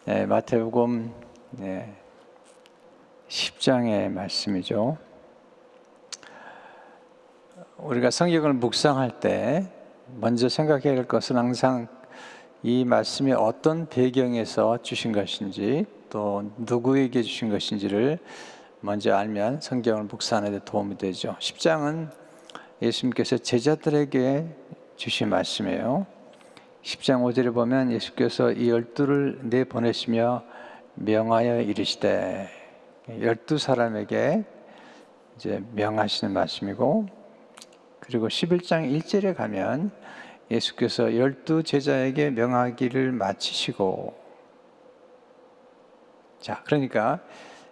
마태복음 10장의 말씀이죠. 우리가 성경을 묵상할 때 먼저 생각해야 할 것은 항상 이 말씀이 어떤 배경에서 주신 것인지, 또 누구에게 주신 것인지를 먼저 알면 성경을 묵상하는 데 도움이 되죠. 10장은 예수님께서 제자들에게 주신 말씀이에요. 10장 5절에 보면 예수께서 이 12를 내보내시며 명하여 이르시되, 12사람에게 이제 명하시는 말씀이고, 그리고 11장 1절에 가면 예수께서 12제자에게 명하기를 마치시고, 자, 그러니까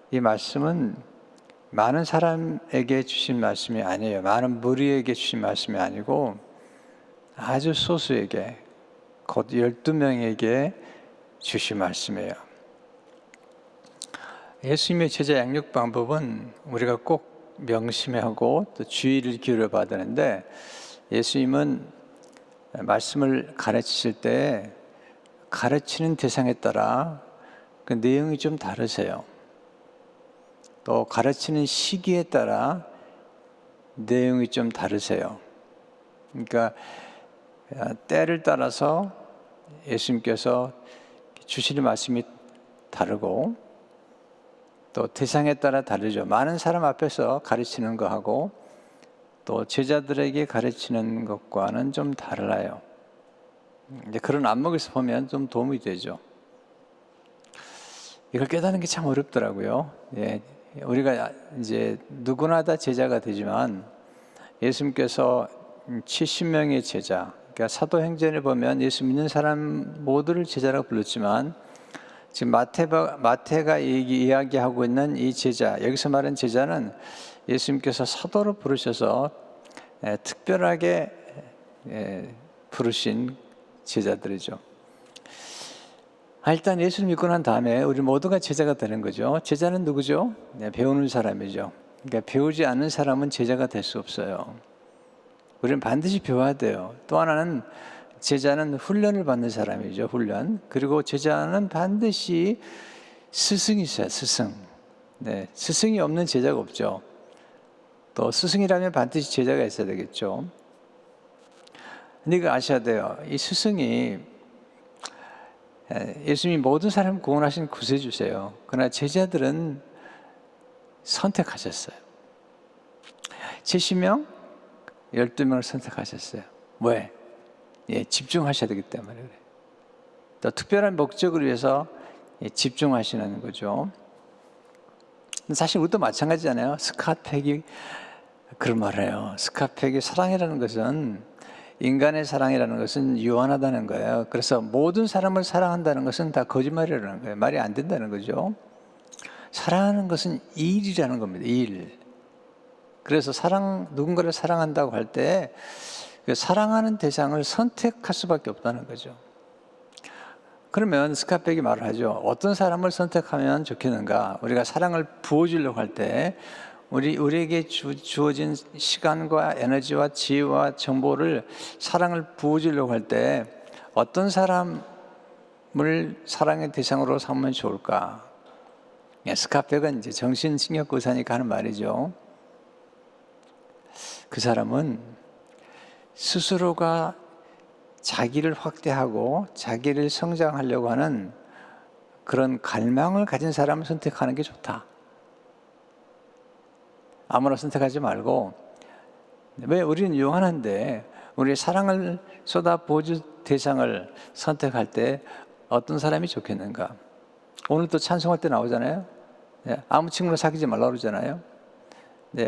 이 말씀은 많은 사람에게 주신 말씀이 아니에요. 많은 무리에게 주신 말씀이 아니고 아주 소수에게, 곧 12명에게 주신 말씀이에요. 예수님의 제자 양육 방법은 우리가 꼭 명심하고 또 주의를 기울여 봐야 되는데, 예수님은 말씀을 가르치실 때 가르치는 대상에 따라 그 내용이 좀 다르세요. 또 가르치는 시기에 따라 내용이 좀 다르세요. 그러니까 때를 따라서 예수님께서 주시는 말씀이 다르고, 또 대상에 따라 다르죠. 많은 사람 앞에서 가르치는 거하고 또 제자들에게 가르치는 것과는 좀 달라요. 이제 그런 안목에서 보면 좀 도움이 되죠. 이걸 깨닫는 게 참 어렵더라고요. 우리가 이제 누구나 다 제자가 되지만 예수님께서 70명의 제자, 그러니까 사도행전에 보면 예수 믿는 사람 모두를 제자라고 불렀지만, 지금 마태가 이야기하고 있는 이 제자, 여기서 말하는 제자는 예수님께서 사도로 부르셔서 특별하게 부르신 제자들이죠. 일단 예수를 믿고 난 다음에 우리 모두가 제자가 되는 거죠. 제자는 누구죠? 배우는 사람이죠. 그러니까 배우지 않는 사람은 제자가 될 수 없어요. 우리는 반드시 배워야 돼요. 또 하나는, 제자는 훈련을 받는 사람이죠. 훈련. 그리고 제자는 반드시 스승이 있어요. 스승. 스승이 없는 제자가 없죠. 또 스승이라면 반드시 제자가 있어야 되겠죠. 근데 이거 아셔야 돼요. 이 스승이, 예수님이 모든 사람을 구원하신 구세주세요. 그러나 제자들은 선택하셨어요. 70명, 12명을 선택하셨어요. 왜? 집중하셔야 되기 때문에 그래요. 또 특별한 목적을 위해서 집중하시는 거죠. 사실 우리도 마찬가지잖아요. 스캇팩이 그런 말을 해요. 스캇팩이 사랑이라는 것은, 인간의 사랑이라는 것은 유한하다는 거예요. 그래서 모든 사람을 사랑한다는 것은 다 거짓말이라는 거예요. 말이 안 된다는 거죠. 사랑하는 것은 일이라는 겁니다. 일. 그래서 누군가를 사랑한다고 할 때 그 사랑하는 대상을 선택할 수밖에 없다는 거죠. 그러면 스캇백이 말을 하죠. 어떤 사람을 선택하면 좋겠는가? 우리가 사랑을 부어주려고 할 때 우리에게 주어진 시간과 에너지와 지혜와 정보를, 사랑을 부어주려고 할 때 어떤 사람을 사랑의 대상으로 삼으면 좋을까? 스캇백은 이제 정신승력 의사니까 하는 말이죠. 그 사람은 스스로가 자기를 확대하고 자기를 성장하려고 하는 그런 갈망을 가진 사람을 선택하는 게 좋다. 아무나 선택하지 말고, 왜 우리는 유한한데 우리 사랑을 쏟아부어줄 대상을 선택할 때 어떤 사람이 좋겠는가? 오늘 또 찬송할 때 나오잖아요. 아무 친구나 사귀지 말라고 그러잖아요.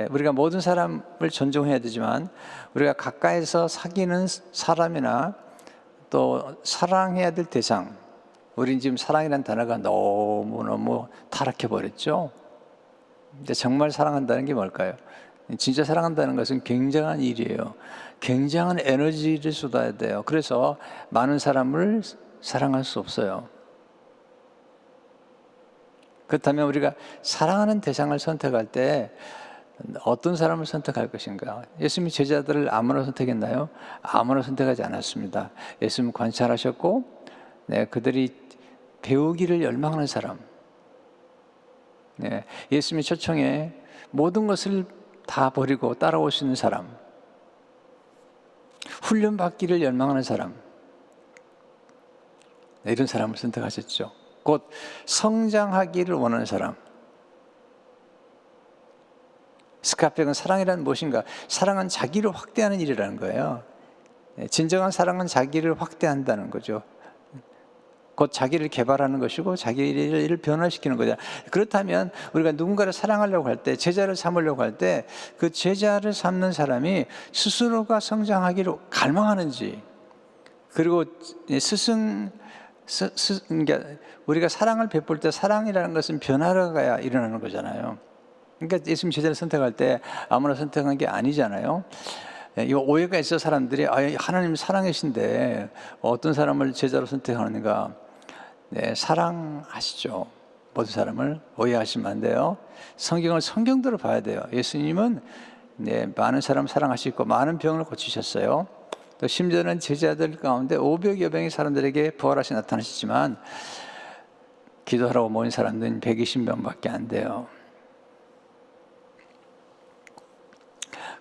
우리가 모든 사람을 존중해야 되지만 우리가 가까이서 사귀는 사람이나 또 사랑해야 될 대상, 우린 지금 사랑이라는 단어가 너무너무 타락해 버렸죠. 근데 정말 사랑한다는 게 뭘까요? 진짜 사랑한다는 것은 굉장한 일이에요. 굉장한 에너지를 쏟아야 돼요. 그래서 많은 사람을 사랑할 수 없어요. 그렇다면 우리가 사랑하는 대상을 선택할 때 어떤 사람을 선택할 것인가? 예수님이 제자들을 아무나 선택했나요? 아무나 선택하지 않았습니다. 예수님 관찰하셨고, 그들이 배우기를 열망하는 사람, 네, 예수님의 초청에 모든 것을 다 버리고 따라올 수 있는 사람, 훈련받기를 열망하는 사람, 네, 이런 사람을 선택하셨죠. 곧 성장하기를 원하는 사람. 스카펙은 사랑이란 무엇인가? 사랑은 자기를 확대하는 일이라는 거예요. 진정한 사랑은 자기를 확대한다는 거죠. 곧 자기를 개발하는 것이고 자기를 변화시키는 거죠. 그렇다면 우리가 누군가를 사랑하려고 할 때, 제자를 삼으려고 할 때 그 제자를 삼는 사람이 스스로가 성장하기를 갈망하는지, 그리고 그러니까 우리가 사랑을 베풀 때 사랑이라는 것은 변화가 일어나는 거잖아요. 그러니까 예수님 제자를 선택할 때 아무나 선택한 게 아니잖아요. 이 오해가 있어 사람들이 하나님 사랑이신데 어떤 사람을 제자로 선택하는가? 네, 사랑하시죠. 모든 사람을 오해하시면 안 돼요. 성경을 성경대로 봐야 돼요. 예수님은 네, 많은 사람 사랑하시고 많은 병을 고치셨어요. 또 심지어는 제자들 가운데 500여 명의 사람들에게 부활하시 나타나시지만 기도하라고 모인 사람들은 120명밖에 안 돼요.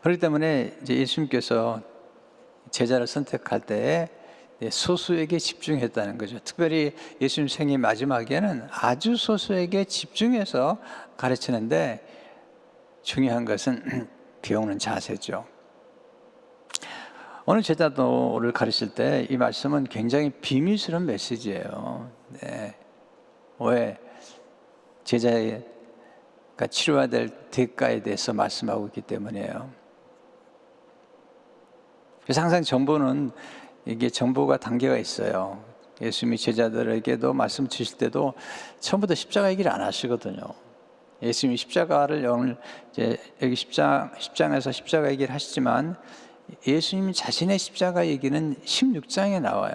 그렇기 때문에 이제 예수님께서 제자를 선택할 때 소수에게 집중했다는 거죠. 특별히 예수님 생애 마지막에는 아주 소수에게 집중해서 가르치는데 중요한 것은 배우는 자세죠. 어느 제자도를 가르칠 때 이 말씀은 굉장히 비밀스러운 메시지예요. 네. 왜? 제자가 치러야 될 대가에 대해서 말씀하고 있기 때문이에요. 그래서 항상 정보는 이게 정보가 단계가 있어요. 예수님이 제자들에게도 말씀 주실 때도 처음부터 십자가 얘기를 안 하시거든요. 예수님이 십자가를 오늘 이제 여기 10장에서 십자가 얘기를 하시지만 예수님 자신의 십자가 얘기는 16장에 나와요.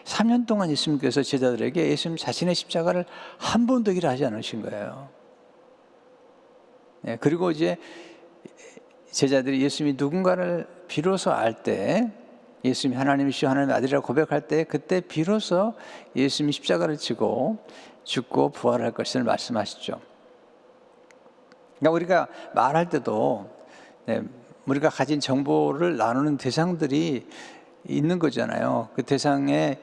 3년 동안 예수님께서 제자들에게 예수님 자신의 십자가를 한 번도 얘기를 하지 않으신 거예요. 네, 그리고 이제 제자들이 예수님이 누군가를 비로소 알 때, 예수님이 하나님이시오 하나님의 아들이라고 고백할 때, 그때 비로소 예수님이 십자가를 지고 죽고 부활할 것을 말씀하시죠. 그러니까 우리가 말할 때도 네, 우리가 가진 정보를 나누는 대상들이 있는 거잖아요. 그 대상에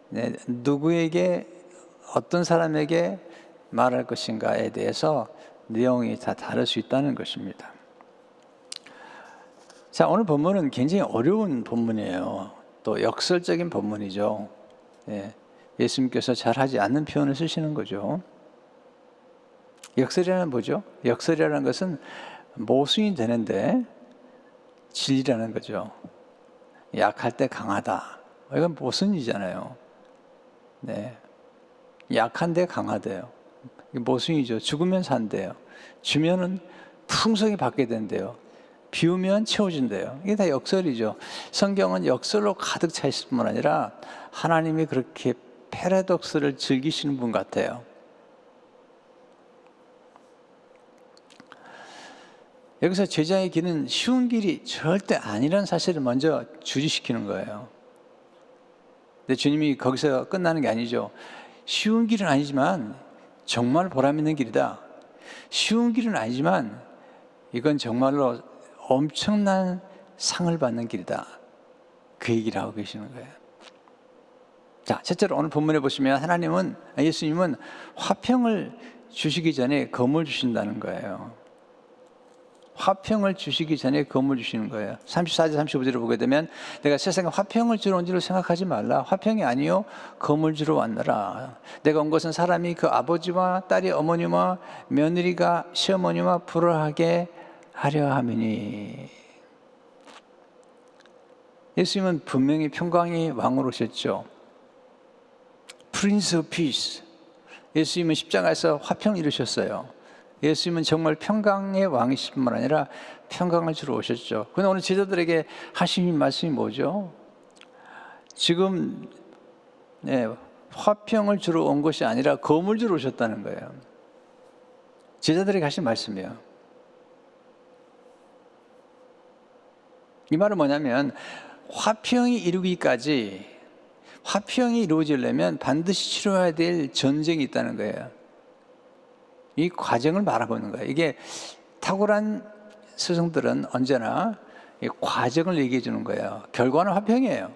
네, 누구에게 어떤 사람에게 말할 것인가에 대해서 내용이 다 다를 수 있다는 것입니다. 자, 오늘 본문은 굉장히 어려운 본문이에요. 또 역설적인 본문이죠. 네, 예수님께서 잘하지 않는 표현을 쓰시는 거죠. 역설이라는 뭐죠? 역설이라는 것은 모순이 되는데 진리라는 거죠. 약할 때 강하다. 이건 모순이잖아요. 네, 약한데 강하대요. 모순이죠. 죽으면 산대요. 주면은 풍성히 받게 된대요. 비우면 채워진대요. 이게 다 역설이죠. 성경은 역설로 가득 차 있을 뿐만 아니라 하나님이 그렇게 패러독스를 즐기시는 분 같아요. 여기서 제자의 길은 쉬운 길이 절대 아니라는 사실을 먼저 주지시키는 거예요. 근데 주님이 거기서 끝나는 게 아니죠. 쉬운 길은 아니지만 정말 보람 있는 길이다. 쉬운 길은 아니지만 이건 정말로 엄청난 상을 받는 길이다. 그 얘기를 하고 계시는 거예요. 자, 첫째로 오늘 본문에 보시면 예수님은 화평을 주시기 전에 검을 주신다는 거예요. 화평을 주시기 전에 검을 주시는 거예요. 34절 35절을 보게 되면 내가 세상에 화평을 주러 온 줄로 생각하지 말라. 화평이 아니요 검을 주러 왔노라. 내가 온 것은 사람이 그 아버지와 딸이 어머니와 며느리가 시어머니와 불화하게 하려 함이니. 예수님은 분명히 평강의 왕으로 오셨죠. Prince of Peace. 예수님은 십자가에서 화평을 이루셨어요. 예수님은 정말 평강의 왕이실 뿐만 아니라 평강을 주러 오셨죠. 그런데 오늘 제자들에게 하신 말씀이 뭐죠? 지금 화평을 주러 온 것이 아니라 검을 주러 오셨다는 거예요. 제자들에게 하신 말씀이에요. 이 말은 뭐냐면 화평이 이루기까지 화평이 이루어지려면 반드시 치러야 될 전쟁이 있다는 거예요. 이 과정을 말하고 있는 거예요. 이게 탁월한 스승들은 언제나 이 과정을 얘기해 주는 거예요. 결과는 화평이에요.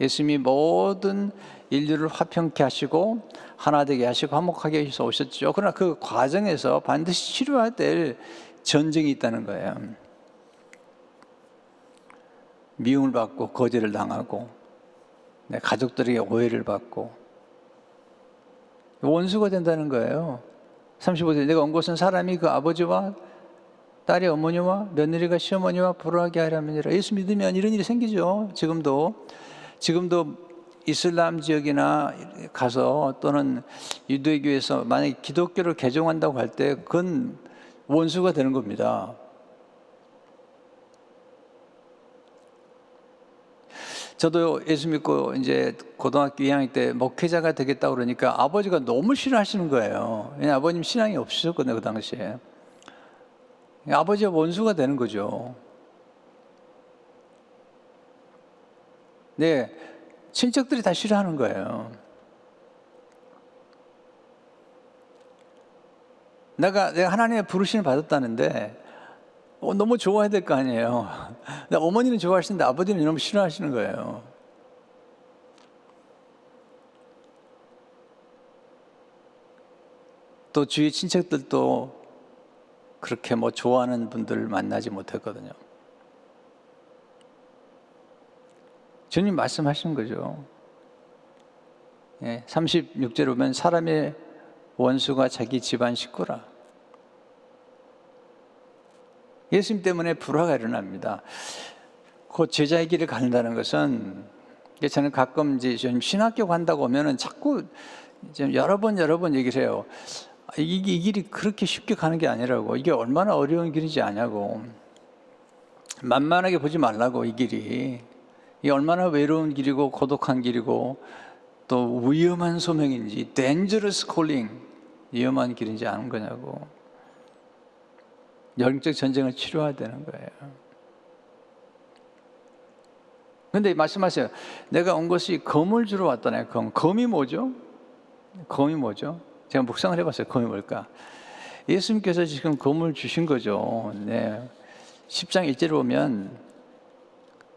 예수님이 모든 인류를 화평케 하시고 하나 되게 하시고 화목하게 하셔서 오셨죠. 그러나 그 과정에서 반드시 치러야 될 전쟁이 있다는 거예요. 미움을 받고 거절을 당하고 가족들에게 오해를 받고 원수가 된다는 거예요. 35절 내가 온 곳은 사람이 그 아버지와 딸의 어머니와 며느리가 시어머니와 불화하게 하려면이라. 예수 믿으면 이런 일이 생기죠. 지금도 이슬람 지역이나 가서 또는 유대교에서 만약에 기독교를 개종한다고 할 때 그건 원수가 되는 겁니다. 저도 예수 믿고 이제 고등학교 2학년 때 목회자가 되겠다고 그러니까 아버지가 너무 싫어하시는 거예요. 왜냐하면 아버님 신앙이 없으셨거든요, 그 당시에. 아버지가 원수가 되는 거죠. 네, 친척들이 다 싫어하는 거예요. 내가 하나님의 부르심을 받았다는데 너무 좋아해야 될 거 아니에요. 어머니는 좋아하시는데 아버지는 너무 싫어하시는 거예요. 또 주위 친척들도 그렇게 뭐 좋아하는 분들 만나지 못했거든요. 주님 말씀하시는 거죠. 36절에 보면 사람의 원수가 자기 집안 식구라. 예수님 때문에 불화가 일어납니다. 곧 제자의 길을 가는다는 것은 저는 가끔 이제 좀 신학교 간다고 하면은 자꾸 여러 번 얘기를 해요. 이 길이 그렇게 쉽게 가는 게 아니라고. 이게 얼마나 어려운 길인지 아냐고. 만만하게 보지 말라고. 이 길이 이게 얼마나 외로운 길이고 고독한 길이고 또 위험한 소명인지 dangerous calling 위험한 길인지 아는 거냐고. 영적 전쟁을 치러야 되는 거예요. 그런데 말씀하세요. 내가 온 것이 검을 주러 왔다네요. 검이 뭐죠? 검이 뭐죠? 제가 묵상을 해봤어요. 검이 뭘까? 예수님께서 지금 검을 주신 거죠. 네. 10장 1절에 보면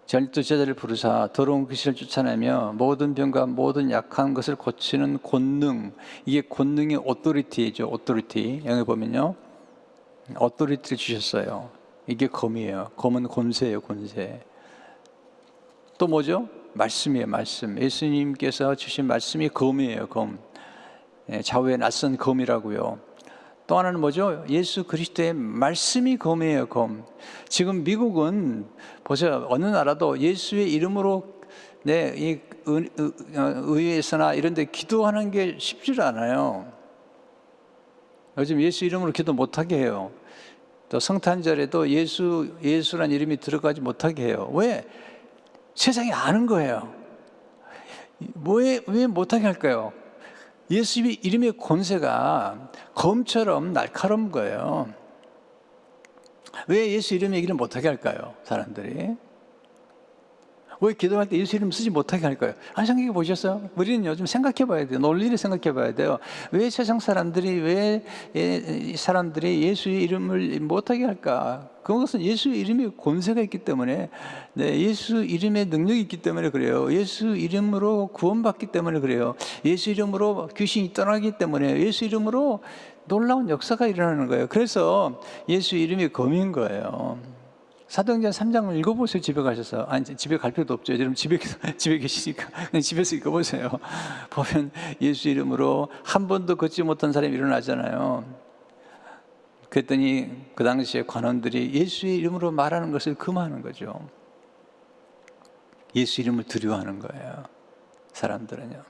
전도 제자를 부르사 더러운 귀신을 쫓아내며 모든 병과 모든 약한 것을 고치는 권능. 이게 권능의 오토리티죠. 오토리티. 여기 보면요. 오토리티를 주셨어요. 이게 검이에요. 검은 권세예요. 권세. 또 뭐죠? 말씀이에요. 말씀. 예수님께서 주신 말씀이 검이에요. 검. 좌우에 낯선 검이라고요. 또 하나는 뭐죠? 예수 그리스도의 말씀이 검이에요. 검. 지금 미국은 보세요. 어느 나라도 예수의 이름으로 이 의회에서나 이런 데 기도하는 게 쉽지 않아요. 요즘 예수 이름으로 기도 못하게 해요. 또 성탄절에도 예수란 이름이 들어가지 못하게 해요. 왜? 세상이 아는 거예요. 왜 못하게 할까요? 예수 이름의 권세가 검처럼 날카로운 거예요. 왜 예수 이름 얘기를 못하게 할까요? 사람들이. 왜 기도할 때 예수 이름 쓰지 못하게 할까요? 생각해 보셨어요? 우리는 요즘 생각해 봐야 돼요. 논리를 생각해 봐야 돼요. 왜 세상 사람들이, 왜 사람들이 예수의 이름을 못하게 할까? 그것은 예수 이름의 권세가 있기 때문에, 예수 이름의 능력이 있기 때문에 그래요. 예수 이름으로 구원받기 때문에 그래요. 예수 이름으로 귀신이 떠나기 때문에, 예수 이름으로 놀라운 역사가 일어나는 거예요. 그래서 예수 이름이 검인 거예요. 사도행전 3장을 읽어보세요. 집에 가셔서. 아니, 집에 갈 필요도 없죠. 여러분 집에 계시니까 그냥 집에서 읽어보세요. 보면 예수 이름으로 한 번도 걷지 못한 사람이 일어나잖아요. 그랬더니 그 당시에 관원들이 예수의 이름으로 말하는 것을 금하는 거죠. 예수 이름을 두려워하는 거예요. 사람들은요.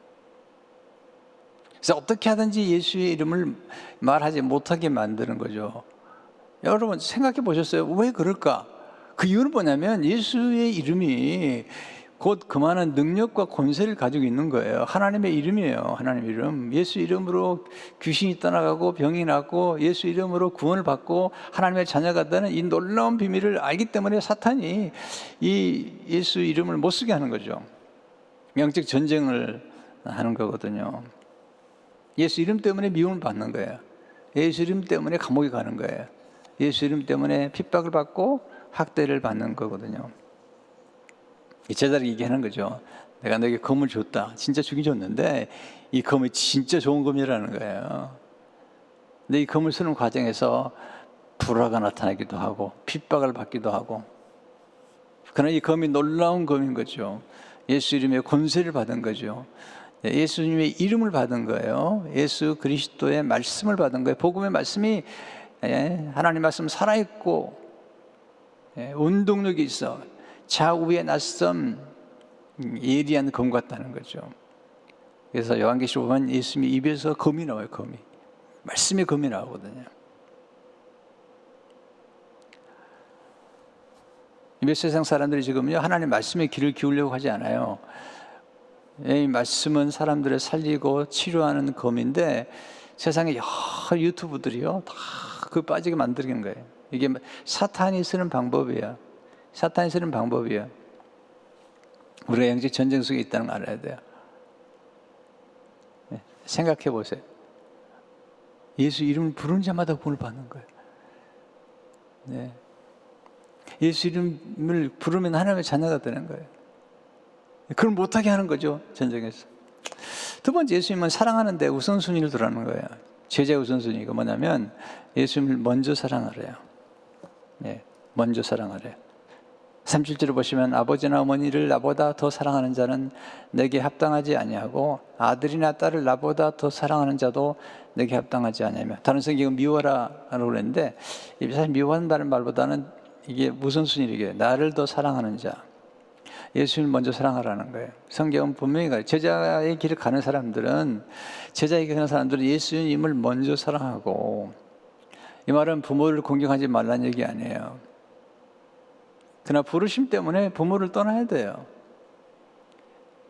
그래서 어떻게 하든지 예수의 이름을 말하지 못하게 만드는 거죠. 여러분 생각해 보셨어요? 왜 그럴까? 그 이유는 뭐냐면 예수의 이름이 곧 그만한 능력과 권세를 가지고 있는 거예요. 하나님의 이름이에요. 하나님 이름. 예수 이름으로 귀신이 떠나가고 병이 낫고 예수 이름으로 구원을 받고 하나님의 자녀가 되는 이 놀라운 비밀을 알기 때문에 사탄이 이 예수 이름을 못 쓰게 하는 거죠. 영적 전쟁을 하는 거거든요. 예수 이름 때문에 미움을 받는 거예요. 예수 이름 때문에 감옥에 가는 거예요. 예수 이름 때문에 핍박을 받고 학대를 받는 거거든요. 이 제자들이 얘기하는 거죠. 내가 너에게 검을 줬다. 진짜 주긴 줬는데 이 검이 진짜 좋은 검이라는 거예요. 근데 이 검을 쓰는 과정에서 불화가 나타나기도 하고 핍박을 받기도 하고, 그러나 이 검이 놀라운 검인 거죠. 예수 이름의 권세를 받은 거죠. 예수님의 이름을 받은 거예요. 예수 그리스도의 말씀을 받은 거예요. 복음의 말씀이, 하나님 말씀 살아있고 운동력이 있어 좌우에 낯선 예리한 검 같다는 거죠. 그래서 요한계시록 보면 예수님의 입에서 검이 나와요. 검이, 말씀의 검이 나오거든요. 이 세상 사람들이 지금요 하나님 말씀에 귀를 기울려고 하지 않아요. 이 말씀은 사람들을 살리고 치료하는 검인데 세상에 여러 유튜브들이요 다 그 빠지게 만드는 거예요. 이게 사탄이 쓰는 방법이에요. 사탄이 쓰는 방법이에요. 우리가 영적 전쟁 속에 있다는 걸 알아야 돼요. 생각해 보세요. 예수 이름을 부르는 자마다 구원을 받는 거예요. 네. 예수 이름을 부르면 하나님의 자녀가 되는 거예요. 그걸 못하게 하는 거죠, 전쟁에서. 두 번째, 예수님은 사랑하는데 우선순위를 두라는 거예요. 제자의 우선순위가 뭐냐면 예수님을 먼저 사랑하래요. 네, 먼저 사랑하래요. 37절을 보시면 아버지나 어머니를 나보다 더 사랑하는 자는 내게 합당하지 아니하고 아들이나 딸을 나보다 더 사랑하는 자도 내게 합당하지 아니하며. 다른 성경은 미워라라고 그랬는데 사실 미워한다는 말보다는 이게 우선순위이게 나를 더 사랑하는 자, 예수님을 먼저 사랑하라는 거예요. 성경은 분명히 가요. 제자의 길을 가는 사람들은, 제자의 길을 가는 사람들은 예수님을 먼저 사랑하고, 이 말은 부모를 공경하지 말라는 얘기 아니에요. 그러나 부르심 때문에 부모를 떠나야 돼요.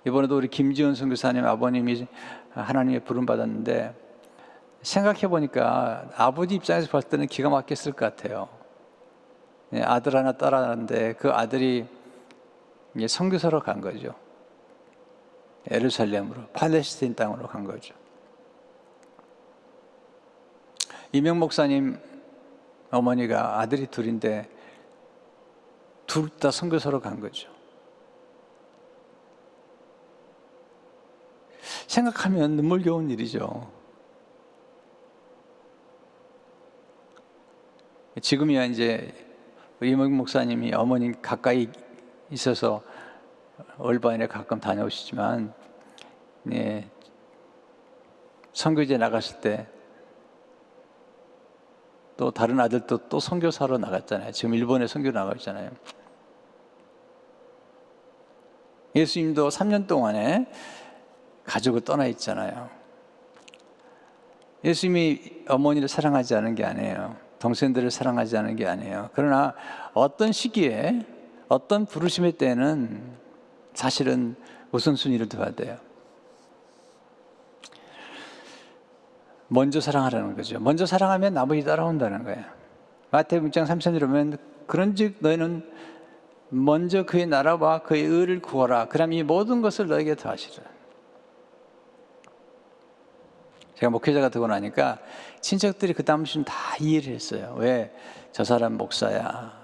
이번에도 우리 김지원 선교사님 아버님이 하나님의 부름 받았는데 생각해 보니까 아버지 입장에서 봤을 때는 기가 막혔을 것 같아요. 아들 하나 딸 하나인데 그 아들이 선교사로 간 거죠. 예루살렘으로, 팔레스타인 땅으로 간 거죠. 이명 목사님 어머니가 아들이 둘인데 둘 다 선교사로 간 거죠. 생각하면 눈물겨운 일이죠. 지금이야 이제 이명 목사님이 어머니 가까이 있어서 얼바인에 가끔 다녀오시지만, 선교제 나갔을 때 또 다른 아들도 또 선교사로 나갔잖아요. 지금 일본에 선교 나가 있잖아요. 예수님도 3년 동안에 가족을 떠나 있잖아요. 예수님이 어머니를 사랑하지 않은 게 아니에요. 동생들을 사랑하지 않은 게 아니에요. 그러나 어떤 시기에 어떤 부르심의 때는 사실은 우선순위를 둬야 돼요. 먼저 사랑하라는 거죠. 먼저 사랑하면 나머지 따라온다는 거예요. 마태복음 6장 3절에 보면 그런즉 너희는 먼저 그의 나라와 그의 의를 구하라. 그럼 이 모든 것을 너에게 더하시리라. 제가 목회자가 되고 나니까 친척들이 그 다음쯤 다 이해를 했어요. 왜? 저 사람 목사야.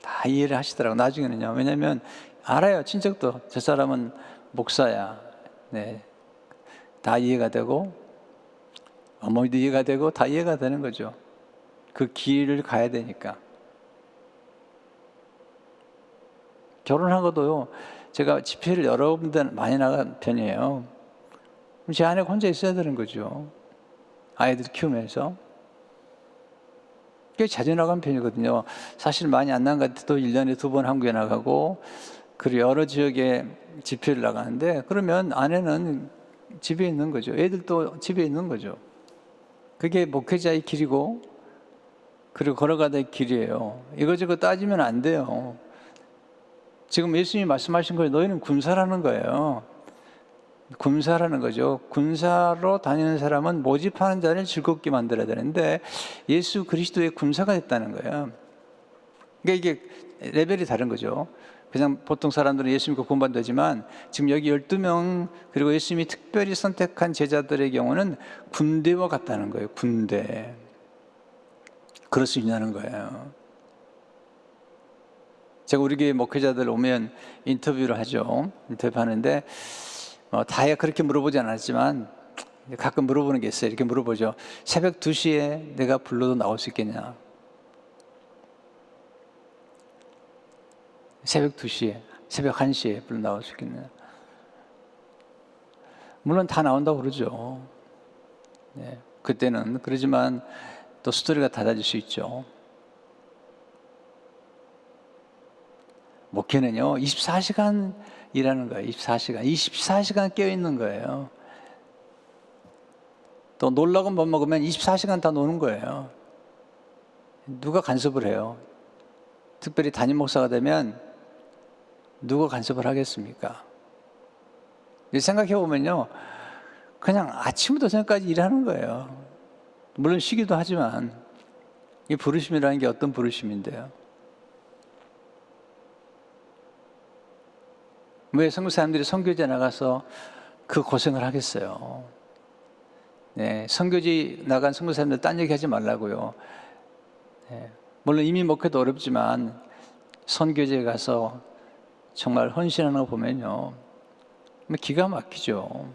다 이해를 하시더라고요. 나중에는요. 왜냐하면 알아요. 친척도 저 사람은 목사야. 네. 다 이해가 되고 어머니도 이해가 되고 다 이해가 되는 거죠. 그 길을 가야 되니까. 결혼하고도요. 제가 집회를 여러 군데 많이 나간 편이에요. 제 아내가 혼자 있어야 되는 거죠. 아이들 키우면서. 꽤 자주 나간 편이거든요. 사실 많이 안 나간 것 같아도 1년에 2번 한국에 나가고, 그리고 여러 지역에 집회를 나가는데, 그러면 아내는 집에 있는 거죠. 애들도 집에 있는 거죠. 그게 목회자의 길이고, 그리고 걸어가다의 길이에요. 이거저거 따지면 안 돼요. 지금 예수님이 말씀하신 거예요. 너희는 군사라는 거예요. 군사라는 거죠. 군사로 다니는 사람은 모집하는 자를 즐겁게 만들어야 되는데 예수 그리스도의 군사가 됐다는 거예요. 그러니까 이게 레벨이 다른 거죠. 그냥 보통 사람들은 예수 믿고 구원받으면 되지만 지금 여기 12명 그리고 예수님이 특별히 선택한 제자들의 경우는 군대와 같다는 거예요. 군대. 그럴 수 있냐는 거예요. 제가 우리 교회 목회자들 오면 인터뷰를 하죠. 인터뷰하는데 다야 그렇게 물어보지 않았지만 가끔 물어보는 게 있어요. 이렇게 물어보죠. 새벽 2시에 내가 불러도 나올 수 있겠냐? 새벽 2시에, 새벽 1시에 불러 나올 수 있겠냐? 물론 다 나온다고 그러죠. 네, 그때는. 그러지만 또 스토리가 달라질 수 있죠. 목회는요, 24시간 일하는 거예요. 24시간 깨어있는 거예요. 또 놀라고 못 먹으면 24시간 다 노는 거예요. 누가 간섭을 해요? 특별히 담임 목사가 되면 누가 간섭을 하겠습니까? 생각해 보면요, 그냥 아침부터 저녁까지 일하는 거예요. 물론 쉬기도 하지만 이 부르심이라는 게 어떤 부르심인데요? 왜 선교 사람들이 선교지에 나가서 그 고생을 하겠어요? 네, 선교지 나간 선교 사람들 딴 얘기 하지 말라고요. 네, 물론 이민 목회도 어렵지만 선교지에 가서 정말 헌신하는 거 보면요, 기가 막히죠.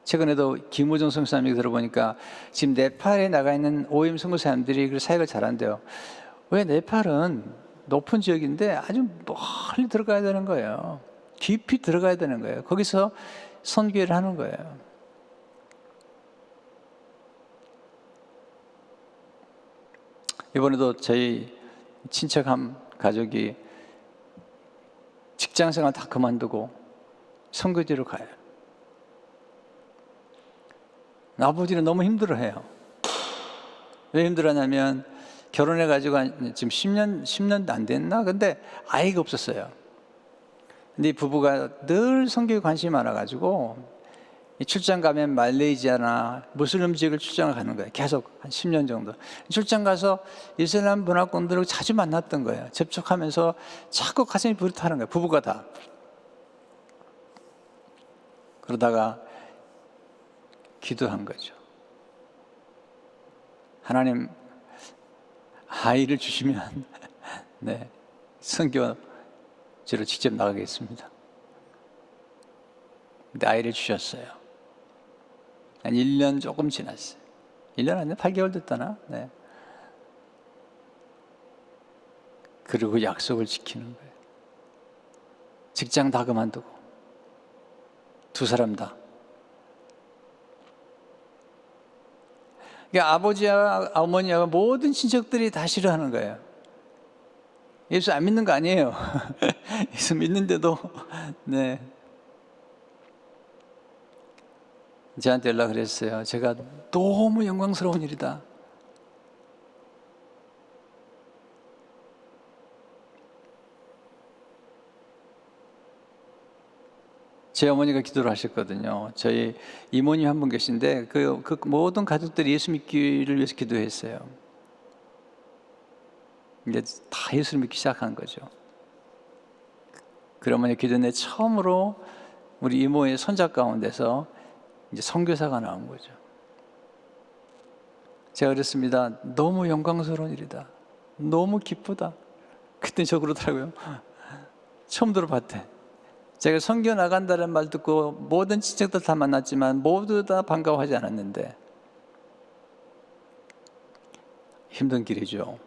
최근에도 김우정 선교사님 얘기 들어보니까 지금 네팔에 나가 있는 OM 선교사님들이 그 사역을 잘한대요. 왜? 네팔은 높은 지역인데 아주 멀리 들어가야 되는 거예요. 깊이 들어가야 되는 거예요. 거기서 선교를 하는 거예요. 이번에도 저희 친척 한 가족이 직장생활 다 그만두고 선교지로 가요. 아버지는 너무 힘들어해요. 왜 힘들어하냐면 결혼해가지고 지금 10년도 안 됐나? 근데 아이가 없었어요. 근데 이 부부가 늘 선교에 관심이 많아가지고 출장 가면 말레이시아나 무슬림 지역을 출장을 가는 거예요. 계속 한 10년 정도. 출장 가서 이슬람 문화권들을 자주 만났던 거예요. 접촉하면서 자꾸 가슴이 부르트하는 거예요. 부부가 다. 그러다가 기도한 거죠. 하나님, 아이를 주시면 네, 선교지로 직접 나가겠습니다. 근데 아이를 주셨어요. 한 1년 조금 지났어요. 1년 아니야? 8개월 됐다나? 네. 그리고 약속을 지키는 거예요. 직장 다 그만두고 두 사람 다. 그러니까 아버지와 어머니와 모든 친척들이 다 싫어하는 거예요. 예수 안 믿는 거 아니에요. 예수 믿는데도 네. 저한테 연락을 했어요. 제가 너무 영광스러운 일이다. 제 어머니가 기도를 하셨거든요. 저희 이모님 한 분 계신데 그 모든 가족들이 예수 믿기를 위해서 기도했어요. 이제 다 예수를 믿기 시작한 거죠. 그 어머니 기도 내 처음으로 우리 이모의 손자 가운데서 이제 선교사가 나온 거죠. 제가 그랬습니다. 너무 영광스러운 일이다. 너무 기쁘다. 그때 저 그러더라고요. 처음 들어봤대. 제가 선교 나간다는 말 듣고 모든 친척들 다 만났지만 모두 다 반가워하지 않았는데 힘든 길이죠.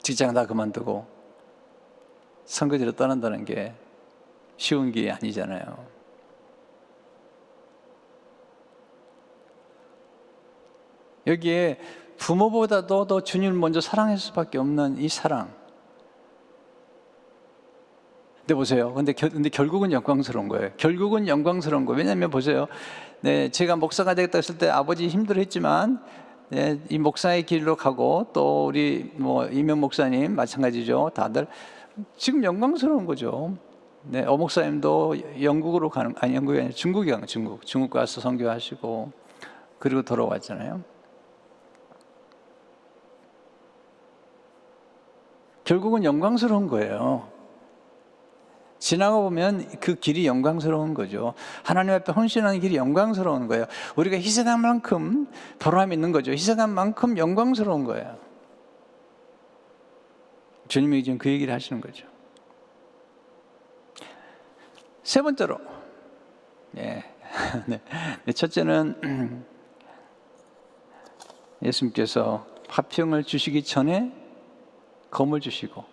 직장 다 그만두고 선교지로 떠난다는 게 쉬운 길이 아니잖아요. 여기에 부모보다도 더 주님을 먼저 사랑할 수밖에 없는 이 사랑. 근데 보세요. 근데 결국은 영광스러운 거예요. 결국은 영광스러운 거예요. 왜냐하면 보세요. 네, 제가 목사가 되겠다 했을 때 아버지 힘들어했지만 네, 이 목사의 길로 가고 또 우리 이명 목사님 마찬가지죠. 다들 지금 영광스러운 거죠. 네, 목사님도 영국으로 가는 영국이 아니라 중국이 가는 중국 가서 선교하시고 그리고 돌아왔잖아요. 결국은 영광스러운 거예요. 지나가 보면 그 길이 영광스러운 거죠. 하나님 앞에 헌신하는 길이 영광스러운 거예요. 우리가 희생한 만큼 보람이 있는 거죠. 희생한 만큼 영광스러운 거예요. 주님이 지금 그 얘기를 하시는 거죠. 세 번째로, 네. 첫째는 예수님께서 화평을 주시기 전에 검을 주시고,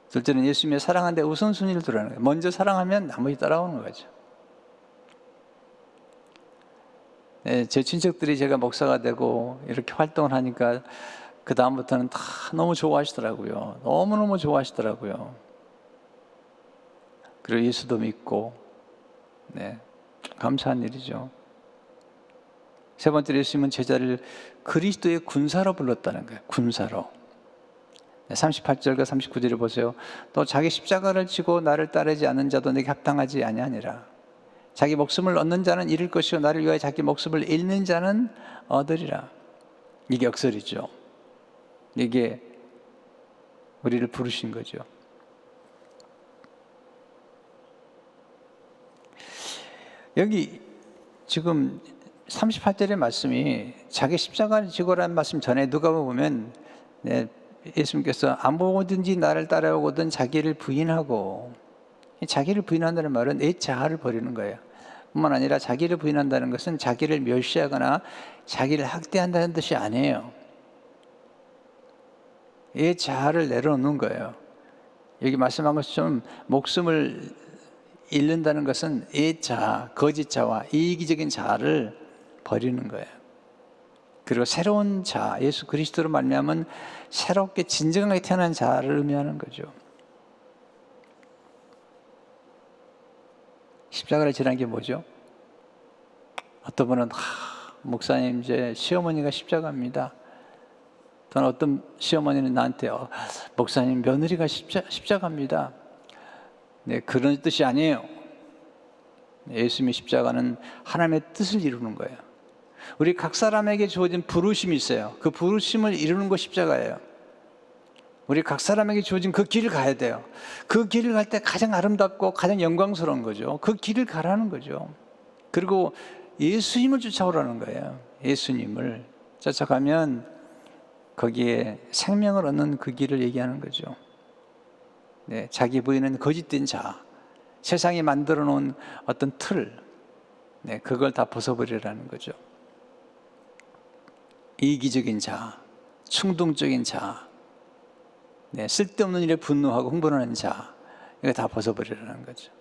둘째는 예수님의 사랑하는데 우선순위를 두라는 거예요. 먼저 사랑하면 나머지 따라오는 거죠. 네, 제 친척들이 제가 목사가 되고 이렇게 활동을 하니까 그 다음부터는 다 너무 좋아하시더라고요. 너무너무 좋아하시더라고요. 그리고 예수도 믿고, 네, 감사한 일이죠. 세 번째로 예수님은 제자를 그리스도의 군사로 불렀다는 거예요. 군사로. 38절과 39절을 보세요. 또 자기 십자가를 지고 나를 따르지 않는 자도 내게 합당하지 아니하니라. 자기 목숨을 얻는 자는 잃을 것이요 나를 위하여 자기 목숨을 잃는 자는 얻으리라. 이게 역설이죠. 이게 우리를 부르신 거죠. 여기 지금 38절의 말씀이 자기 십자가를 지고라는 말씀 전에 누가 보면, 네, 예수님께서 아무든지 나를 따라오거든 자기를 부인하고, 자기를 부인한다는 말은 내 자아를 버리는 거예요. 뿐만 아니라 자기를 부인한다는 것은 자기를 멸시하거나 자기를 학대한다는 뜻이 아니에요. 내 자아를 내려놓는 거예요. 여기 말씀한 것처럼 목숨을 잃는다는 것은 내 자아, 거짓 자아, 이기적인 자아를 버리는 거예요. 그리고 새로운 자아, 예수 그리스도로 말미암은 새롭게 진정하게 태어난 자아를 의미하는 거죠. 십자가를 지는 게 뭐죠? 어떤 분은 목사님 이제 시어머니가 십자가입니다. 또는 어떤 시어머니는 나한테 목사님 며느리가 십자가입니다. 네, 그런 뜻이 아니에요. 예수님의 십자가는 하나님의 뜻을 이루는 거예요. 우리 각 사람에게 주어진 부르심이 있어요. 그 부르심을 이루는 것이 십자가예요. 우리 각 사람에게 주어진 그 길을 가야 돼요. 그 길을 갈 때 가장 아름답고 가장 영광스러운 거죠. 그 길을 가라는 거죠. 그리고 예수님을 쫓아오라는 거예요. 예수님을 쫓아가면 거기에 생명을 얻는 그 길을 얘기하는 거죠. 네, 자기 부인은 거짓된 자, 세상이 만들어 놓은 어떤 틀, 네, 그걸 다 벗어버리라는 거죠. 이기적인 자, 충동적인 자, 네, 쓸데없는 일에 분노하고 흥분하는 자, 이거 다 벗어버리라는 거죠.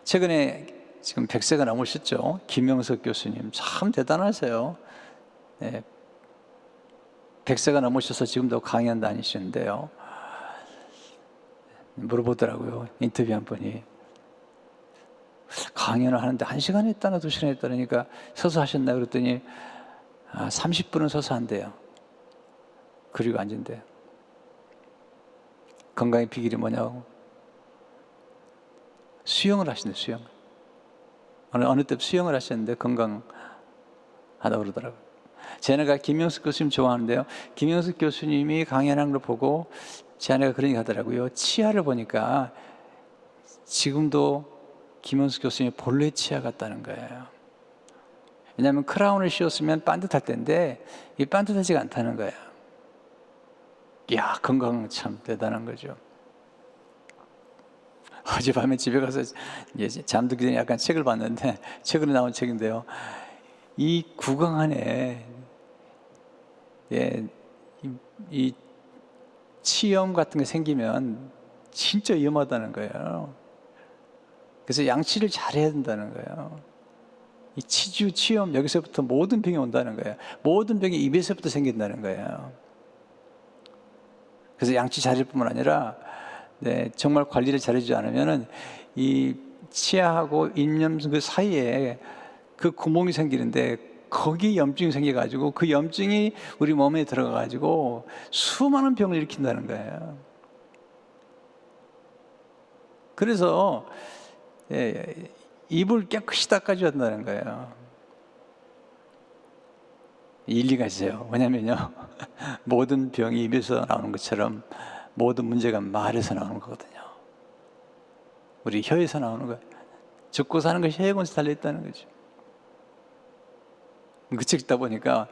최근에 지금 100세가 넘으셨죠? 김영석 교수님 참 대단하세요. 네, 100세가 넘으셔서 지금도 강연 다니시는데요. 물어보더라고요. 인터뷰한 분이. 강연을 하는데 1시간 했다나 2시간 했다니까 서서 하셨나 그랬더니 30분은 서서 한대요. 그리고 앉은대요. 건강의 비결이 뭐냐고. 수영을 하신대요. 수영. 어느 때 수영을 하셨는데 건강하다고 그러더라고요. 제가 김영숙 교수님 좋아하는데요. 김영숙 교수님이 강연한 걸 보고 제 아내가 그런 얘기 하더라고요. 치아를 보니까 지금도 김영숙 교수님이 본래 치아 같다는 거예요. 왜냐하면 크라운을 씌웠으면 반듯할 텐데 이 반듯하지가 않다는 거예요. 이야, 건강 참 대단한 거죠. 어젯밤에 집에 가서 잠들기 전에 약간 책을 봤는데, 최근에 나온 책인데요. 이 구강 안에 이 치염 같은 게 생기면 진짜 위험하다는 거예요. 그래서 양치를 잘해야 된다는 거예요. 이 치주, 치염, 여기서부터 모든 병이 온다는 거예요. 모든 병이 입에서부터 생긴다는 거예요. 그래서 양치 잘할 뿐만 아니라, 네, 정말 관리를 잘해주지 않으면은 이 치아하고 입염 그 사이에 그 구멍이 생기는데 거기에 염증이 생겨가지고 그 염증이 우리 몸에 들어가가지고 수많은 병을 일으킨다는 거예요. 그래서 입을 깨끗이 닦아줘야 한다는 거예요. 일리가 있어요. 왜냐면요, 모든 병이 입에서 나오는 것처럼 모든 문제가 말에서 나오는 거거든요. 우리 혀에서 나오는 거예요. 죽고 사는 것이 혀에 달려있다는 거죠. 그 책 읽다 보니까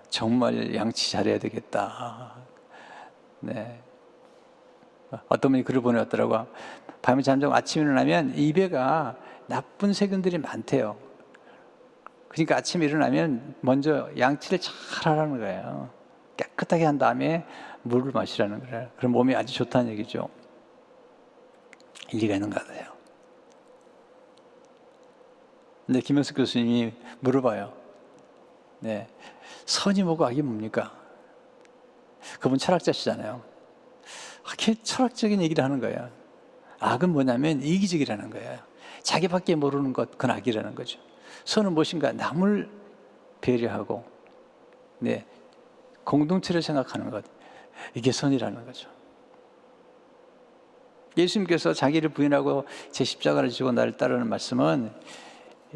정말 양치 잘해야 되겠다. 네. 어떤 분이 글을 보내왔더라고요. 밤에 잠자고 아침에 일어나면 입에가 나쁜 세균들이 많대요. 그러니까 아침에 일어나면 먼저 양치를 잘 하라는 거예요. 깨끗하게 한 다음에 물을 마시라는 거예요. 그럼 몸이 아주 좋다는 얘기죠. 일리가 있는 것 같아요. 근데 김영숙 교수님이 물어봐요. 네, 선이 뭐고 악이 뭡니까? 그분 철학자시잖아요. 그렇게 철학적인 얘기를 하는 거예요. 악은 뭐냐면 이기적이라는 거예요. 자기밖에 모르는 것, 그건 악이라는 거죠. 선은 무엇인가? 남을 배려하고, 네, 공동체를 생각하는 것, 이게 선이라는 거죠. 예수님께서 자기를 부인하고 제 십자가를 지고 나를 따르는 말씀은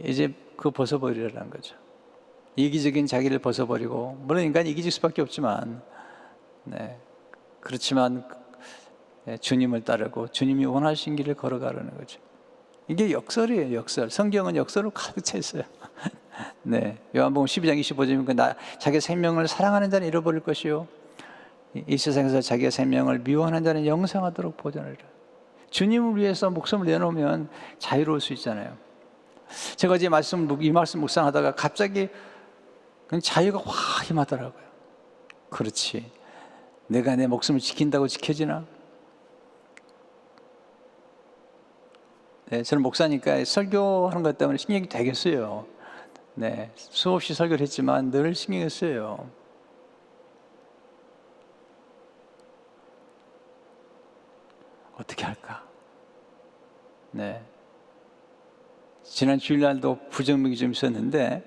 이제 그거 벗어버리라는 거죠. 이기적인 자기를 벗어버리고, 물론 인간이 이기질 수밖에 없지만, 네, 그렇지만 주님을 따르고 주님이 원하신 길을 걸어가라는 거죠. 이게 역설이에요, 역설. 성경은 역설로 가득 차 있어요. 네, 요한복음 12장 25절이니까 자기 생명을 사랑하는 자는 잃어버릴 것이요, 이 세상에서 자기의 생명을 미워하는 자는 영생하도록 보존하리라. 주님을 위해서 목숨을 내놓으면 자유로울 수 있잖아요. 제가 이제 이 말씀 묵상하다가 갑자기 그냥 자유가 확 임하더라고요. 그렇지, 내가 내 목숨을 지킨다고 지켜지나? 네, 저는 목사니까 설교하는 것 때문에 신경이 되게 쓰여요. 네, 수없이 설교를 했지만 늘 신경이 쓰여요. 어떻게 할까? 네, 지난 주일날도 부정맥이 좀 있었는데,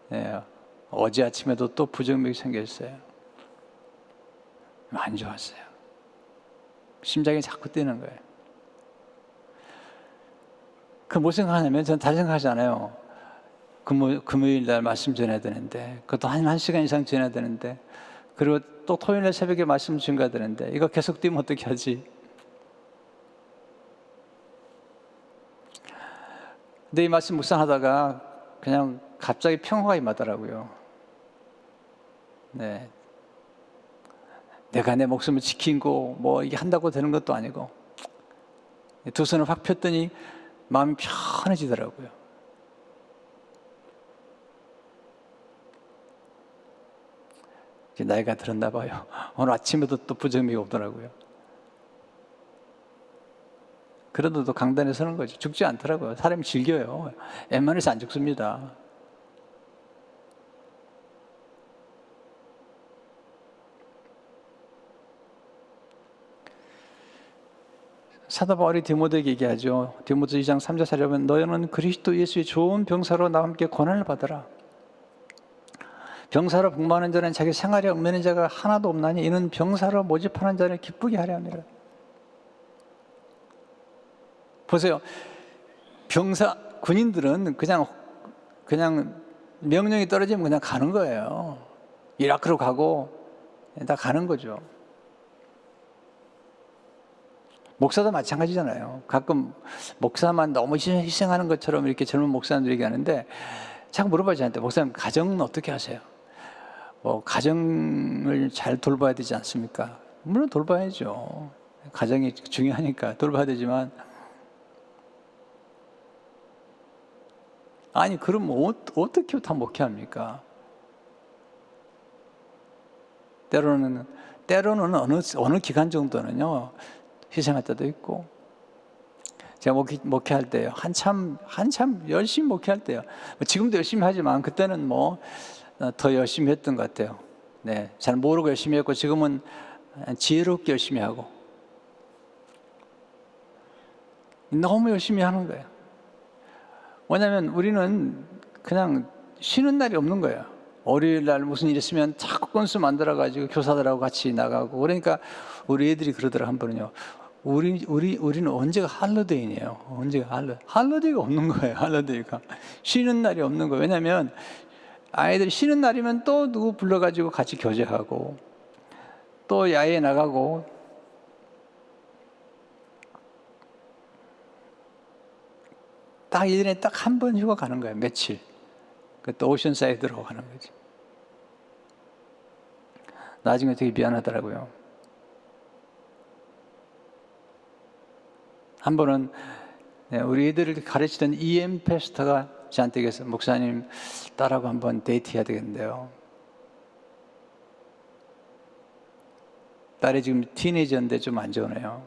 네, 어제 아침에도 또 부정맥이 생겼어요. 안 좋았어요. 심장이 자꾸 뛰는 거예요. 그 뭐 생각하냐면, 저는 다른 생각하지 않아요. 금요일 날 말씀 전해야 되는데, 그것도 한 시간 이상 전해야 되는데, 그리고 또 토요일 날 새벽에 말씀 증가해야 되는데, 이거 계속 뛰면 어떻게 하지? 근데 이 말씀 묵상하다가 그냥 갑자기 평화가 임하더라고요. 네, 내가 내 목숨을 지키고 뭐 이게 한다고 되는 것도 아니고, 두 손을 확 폈더니 마음이 편해지더라고요. 이제 나이가 들었나 봐요. 오늘 아침에도 또 부정맥이 오더라고요. 그래도 또 강단에 서는 거죠. 죽지 않더라고요. 사람이 즐겨요. 웬만해서 안 죽습니다. 사도 바울이 디모데에게 얘기하죠. 디모데 2장 3절 4절에 보면, 너희는 그리스도 예수의 좋은 병사로 나와 함께 고난을 받으라. 병사로 복무하는 자는 자기 생활에 얽매는 자가 하나도 없나니 이는 병사로 모집하는 자를 기쁘게 하려 함이라. 보세요. 군인들은 그냥 명령이 떨어지면 그냥 가는 거예요. 이라크로 가고 다 가는 거죠. 목사도 마찬가지잖아요. 가끔 목사만 너무 희생하는 것처럼 이렇게 젊은 목사님들이 얘기하는데, 자꾸 물어봐야지 않는데, 목사님 가정은 어떻게 하세요? 뭐 가정을 잘 돌봐야 되지 않습니까? 물론 돌봐야죠. 가정이 중요하니까 돌봐야 되지만, 아니 그럼 어떻게 다 목회합니까? 때로는 어느 기간 정도는요 희생할 때도 있고, 제가 목회할 때요 한참 열심히 목회할 때요, 지금도 열심히 하지만 그때는 뭐 더 열심히 했던 것 같아요. 네, 잘 모르고 열심히 했고, 지금은 지혜롭게 열심히 하고 너무 열심히 하는 거예요. 왜냐하면 우리는 그냥 쉬는 날이 없는 거예요. 월요일 날 무슨 일 있으면 자꾸 건수 만들어가지고 교사들하고 같이 나가고, 그러니까 우리 애들이 그러더라, 한 번은요. 우리는 언제가 할러데이네요. 언제가 할러데이가 없는 거예요. 할러데이가 쉬는 날이 없는 거예요. 왜냐하면 아이들이 쉬는 날이면 또 누구 불러가지고 같이 교제하고 또 야외에 나가고 딱 1년에 딱 한 번 휴가 가는 거예요. 며칠. 또 오션사이드로 가는 거지. 나중에 되게 미안하더라고요. 한 번은 우리 애들을 가르치던 EM 패스터가 저한테 얘기해서 목사님 딸하고 한번 데이트해야 되겠는데요. 딸이 지금 티네이저인데 좀 안 좋으네요.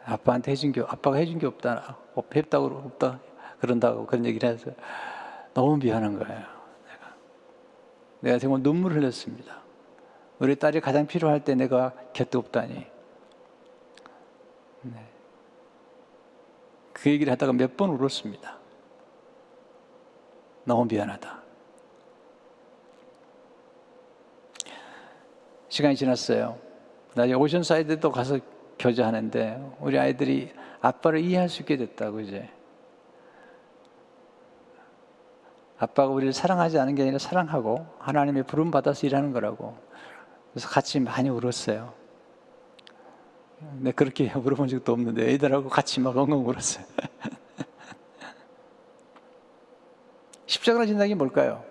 아빠한테 해준 게, 아빠가 해준 게 없다. 없다. 그런다고 그런 얘기를 해서 너무 미안한 거예요. 내가 정말 눈물 흘렸습니다. 우리 딸이 가장 필요할 때 내가 곁에 없다니. 네. 그 얘기를 하다가 몇 번 울었습니다. 너무 미안하다. 시간이 지났어요. 나중에 오션사이드도 가서 교제하는데 우리 아이들이 아빠를 이해할 수 있게 됐다고 이제. 아빠가 우리를 사랑하지 않은 게 아니라 사랑하고 하나님의 부름 받아서 일하는 거라고. 그래서 같이 많이 울었어요. 근데 그렇게 물어본 적도 없는데 애들하고 같이 막 엉엉 울었어요. 십자가를 진다는 게 뭘까요?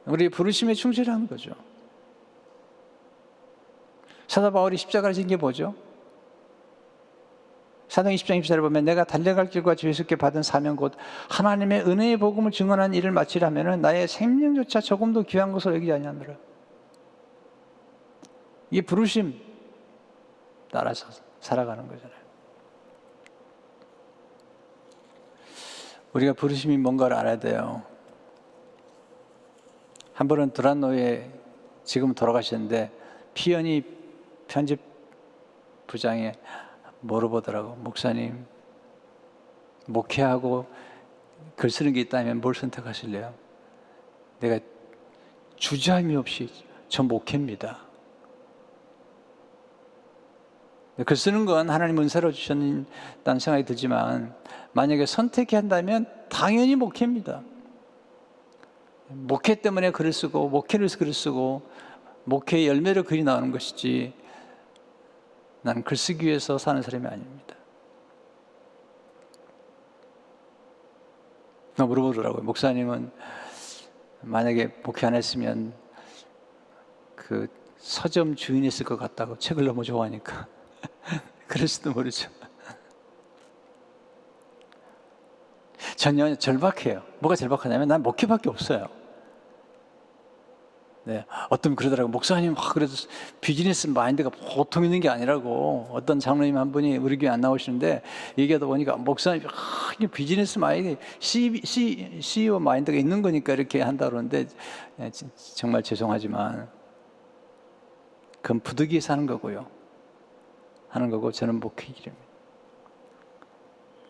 우리 부르심에 충실하는 거죠. 사도 바울이 십자가를 진 게 뭐죠? 사도행 20장 24절을 보면 내가 달려갈 길과 주 예수께 받은 사명 곧 하나님의 은혜의 복음을 증언하는 일을 마치려면 나의 생명조차 조금도 귀한 것으로 여기지 아니하노라. 이게 부르심 따라서 살아가는 거잖아요. 우리가 부르심이 뭔가를 알아야 돼요. 한 번은 두란노에 지금 돌아가셨는데 피연이 편집 부장에 물어보더라고. 목사님, 목회하고 글 쓰는 게 있다면 뭘 선택하실래요? 내가 주저함이 없이 저 목회입니다. 글 쓰는 건 하나님 은사로 주셨다는 생각이 들지만 만약에 선택해야 한다면 당연히 목회입니다. 목회 때문에 글을 쓰고 목회를 해서 글을 쓰고 목회의 열매로 글이 나오는 것이지 나는 글 쓰기 위해서 사는 사람이 아닙니다. 물어보더라고요. 목사님은 만약에 목회 안 했으면 그 서점 주인이었을 것 같다고 책을 너무 좋아하니까 그럴지도 모르죠. 전혀 절박해요. 뭐가 절박하냐면 난 목회밖에 없어요. 네, 어떤 그러더라고요. 목사님, 그래도 비즈니스 마인드가 보통 있는 게 아니라고. 어떤 장로님 한 분이 우리 교회 안 나오시는데 얘기하다 보니까 목사님, 비즈니스 마인드, CEO 마인드가 있는 거니까 이렇게 한다 그러는데 정말 죄송하지만 그건 부득이해서 하는 거고요. 하는 거고 저는 목회의 길입니다.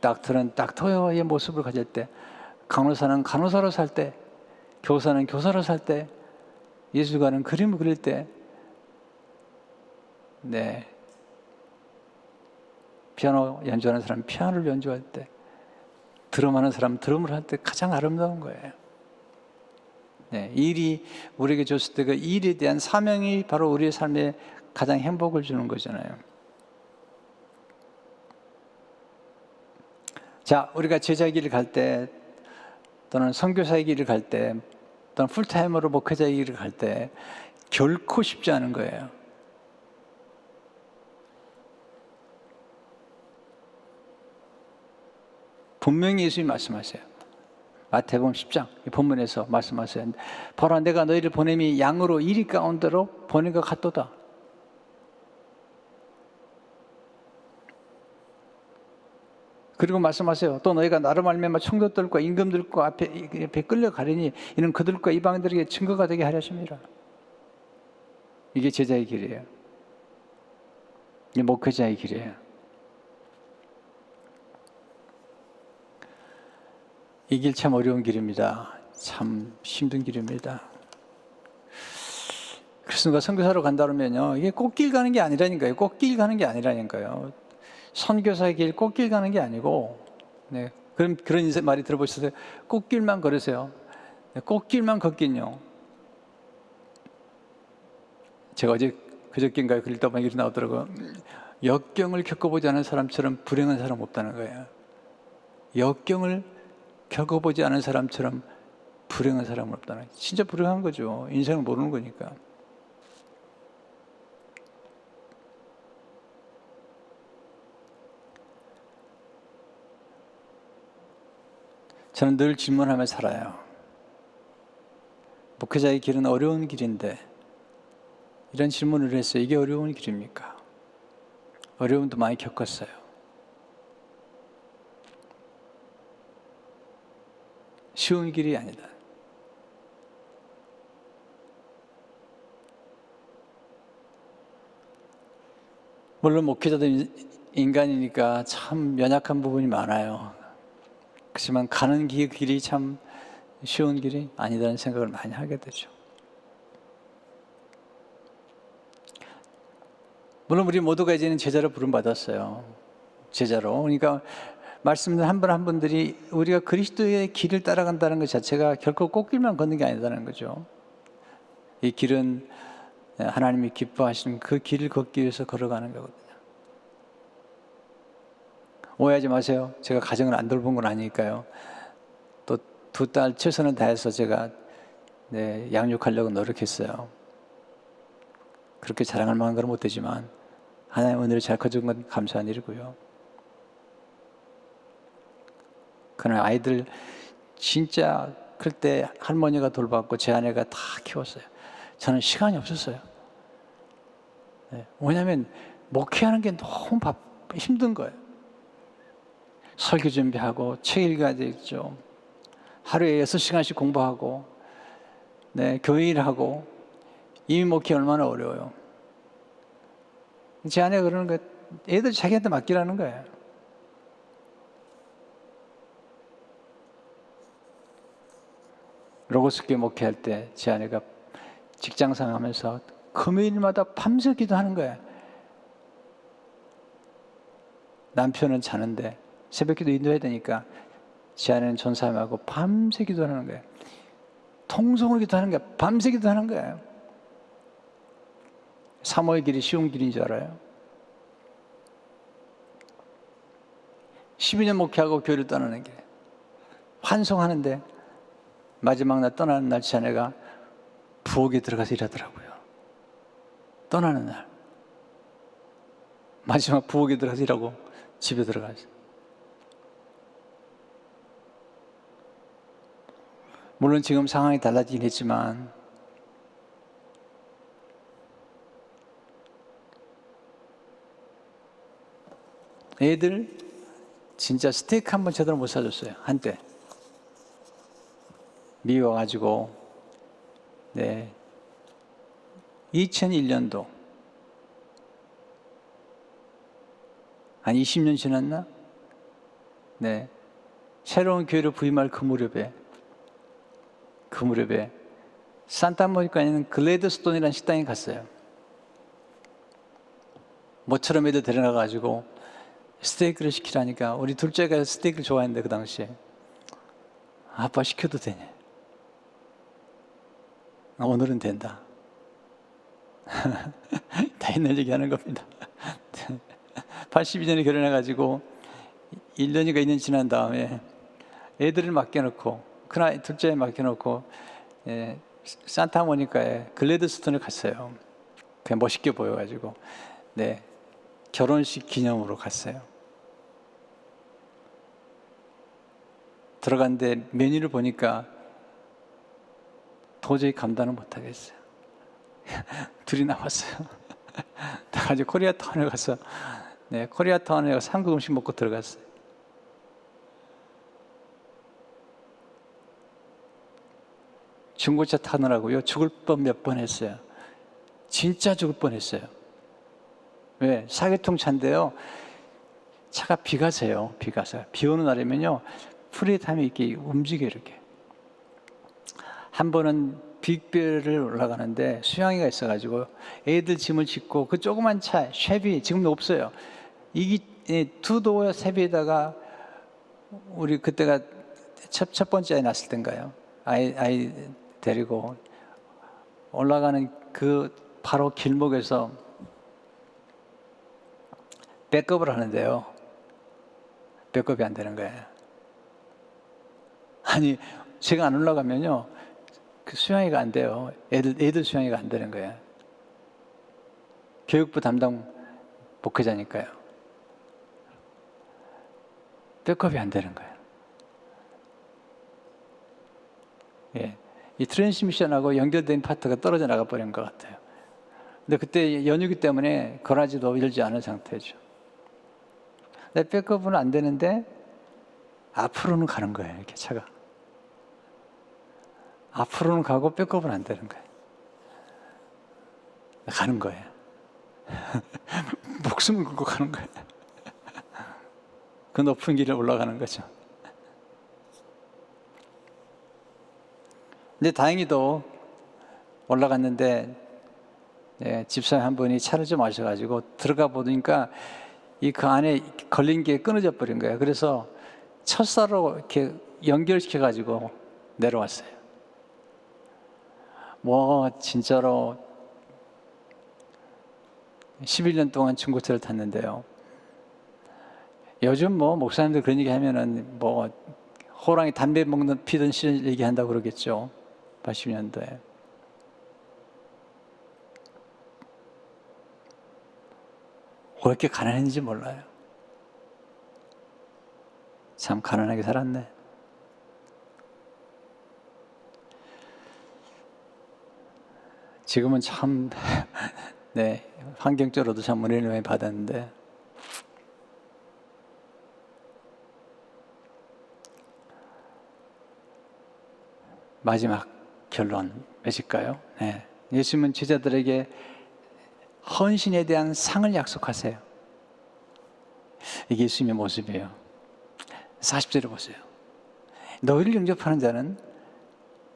닥터는 닥터의 모습을 가질 때, 간호사는 간호사로 살 때, 교사는 교사로 살 때, 예술가는 그림을 그릴 때, 네, 피아노 연주하는 사람은 피아노를 연주할 때, 드럼하는 사람은 드럼을 할 때 가장 아름다운 거예요. 네, 일이 우리에게 줬을 때 그 일에 대한 사명이 바로 우리의 삶에 가장 행복을 주는 거잖아요. 자, 우리가 제자의 길을 갈 때, 또는 선교사의 길을 갈 때, 또는 풀타임으로 목회자의 길을 갈 때 결코 쉽지 않은 거예요. 분명히 예수님이 말씀하세요. 마태복음 10장 본문에서 말씀하세요. 보라, 내가 너희를 보냄이 양으로 이리 가운데로 보낸 것 같도다. 그리고 말씀하세요. 또 너희가 나로 말미암아 총독들과 임금들과 앞에 끌려가리니 이는 그들과 이방인들에게 증거가 되게 하려 하심이라. 이게 제자의 길이에요. 이게 목회자의 길이에요. 이 길 참 어려운 길입니다. 참 힘든 길입니다. 그래서 누가 선교사로 간다 그러면요, 이게 꽃길 가는 게 아니라니까요. 꽃길 가는 게 아니라니까요. 선교사의 길 꽃길 가는 게 아니고, 네, 그런 인생 말이 들어보셨어요? 꽃길만 걸으세요. 네, 꽃길만 걷긴요. 제가 어제 그저께인가요? 글 읽다 보니까 이렇게 나오더라고요. 역경을 겪어보지 않은 사람처럼 불행한 사람 없다는 거예요. 역경을 겪어보지 않은 사람처럼 불행한 사람은 없다는 거예요. 진짜 불행한 거죠. 인생을 모르는 거니까. 저는 늘 질문하며 살아요. 목회자의 길은 어려운 길인데, 이런 질문을 했어요. 이게 어려운 길입니까? 어려움도 많이 겪었어요. 쉬운 길이 아니다. 물론 목회자도 인간이니까 참 연약한 부분이 많아요. 그렇지만 가는 길이 참 쉬운 길이 아니다는 생각을 많이 하게 되죠. 물론 우리 모두가 이제는 제자로 부름받았어요. 제자로. 그러니까 말씀드린 한 분 한 분들이 우리가 그리스도의 길을 따라간다는 것 자체가 결코 꽃길만 걷는 게 아니다는 거죠. 이 길은 하나님이 기뻐하시는 그 길을 걷기 위해서 걸어가는 거거든요. 오해하지 마세요. 제가 가정을 안 돌본 건 아니니까요. 또 두 딸 최선을 다해서 제가 양육하려고 노력했어요. 그렇게 자랑할 만한 건 못되지만 하나님 은혜로 잘 커준 건 감사한 일이고요. 그러나 아이들 진짜 클 때 할머니가 돌봤고 제 아내가 다 키웠어요. 저는 시간이 없었어요. 왜냐하면 목회하는 게 너무 힘든 거예요. 설교 준비하고 책 읽어야 되겠죠. 하루에 6시간씩 공부하고 교회 일하고 이미 목회 얼마나 어려워요. 제 아내가 그러는 거예요. 애들 자기한테 맡기라는 거예요. 로고스교회 목회할 때 제 아내가 직장생활 하면서 금요일마다 밤새 기도하는 거예요. 남편은 자는데 새벽기도 인도해야 되니까 제 아내는 전사하고 밤새 기도하는 거예요. 통성으로 기도하는 거예요. 밤새 기도하는 거예요. 사모의 길이 쉬운 길인 줄 알아요? 12년 목회하고 교회를 떠나는 게 환송하는데 마지막 날 떠나는 날 제 아내가 부엌에 들어가서 일하더라고요. 떠나는 날 마지막 부엌에 들어가서 일하고 집에 들어가서. 물론 지금 상황이 달라지긴 했지만 애들 진짜 스테이크 한 번 제대로 못 사줬어요. 한때 미워가지고 2001년도 한 20년 지났나? 새로운 교회를 부임할 그 무렵에 산타모니카에 있는 글래드스톤이라는 식당에 갔어요. 모처럼 애들 데려나가가지고 스테이크를 시키라니까 우리 둘째가 스테이크를 좋아했는데 그 당시에 아빠 시켜도 되냐? 오늘은 된다. 다 옛날 얘기하는 겁니다. 82년에 결혼해가지고 1년인가 2년 지난 다음에 애들을 맡겨놓고 큰아이 둘째에 맡겨놓고 산타모니카에 글래드스톤을 갔어요. 그냥 멋있게 보여가지고 결혼식 기념으로 갔어요. 들어갔는데 메뉴를 보니까 도저히 감당을 못하겠어요. 둘이 남았어요. 다 같이 코리아타운에 가서 코리아타운에 가서 한국 음식 먹고 들어갔어요. 중고차 타느라고요 죽을 뻔 몇 번 했어요. 진짜 죽을 뻔했어요. 왜? 사계통 차인데요 차가 비가 새요. 비 오는 날이면요 프리타임이 이렇게 움직여요. 이렇게 한 번은 빅베를 올라가는데 수양이가 있어가지고 애들 짐을 싣고 그 조그만 차 쉐비 지금도 없어요. 이게 이 두 도어 세비에다가 우리 그때가 첫 번째 아이 낳았을 때인가요? 아이 데리고 올라가는 그 바로 길목에서 백업을 하는데요. 백업이 안 되는 거예요. 아니, 제가 안 올라가면요, 그 수양이가 안 돼요. 애들 수양이가 안 되는 거예요. 교육부 담당 목회자니까요. 백업이 안 되는 거예요. 예. 이 트랜스미션하고 연결된 파트가 떨어져 나가 버린 것 같아요. 근데 그때 연휴기 때문에 거라지도 열지 않은 상태죠. 근데 백업은 안 되는데 앞으로는 가는 거예요, 이렇게 차가. 앞으로는 가고 백업은 안 되는 거예요. 가는 거예요. 목숨을 걸고 가는 거예요. 그 높은 길을 올라가는 거죠. 근데 다행히도 올라갔는데, 예, 집사님 한 분이 차를 좀 마셔가지고 들어가 보니까 그 안에 걸린 게 끊어져 버린 거예요. 그래서 철사로 이렇게 연결시켜가지고 내려왔어요. 뭐 진짜로 11년 동안 중고차를 탔는데요. 요즘 뭐 목사님들 그런 얘기 하면은 뭐 호랑이 담배 피던 시절 얘기한다고 그러겠죠. 80년도에. 왜 이렇게 가난했는지 몰라요. 참 가난하게 살았네. 지금은 참 네, 환경적으로도 참 은혜를 많이 받았는데, 마지막 결론 몇일까요? 네. 예수님은 제자들에게 헌신에 대한 상을 약속하세요. 이게 예수님의 모습이에요. 40절에 보세요. 너희를 영접하는 자는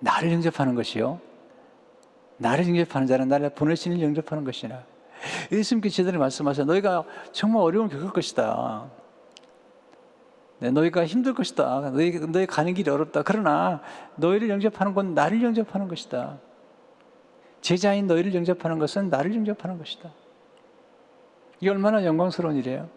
나를 영접하는 것이요, 나를 영접하는 자는 나를 보내신 이를 영접하는 것이라. 예수님께서 제자들에게 말씀하셔서 너희가 정말 어려움을 겪을 것이다. 네, 너희가 힘들 것이다. 너희 가는 길이 어렵다. 그러나 너희를 영접하는 건 나를 영접하는 것이다. 제자인 너희를 영접하는 것은 나를 영접하는 것이다. 이게 얼마나 영광스러운 일이에요.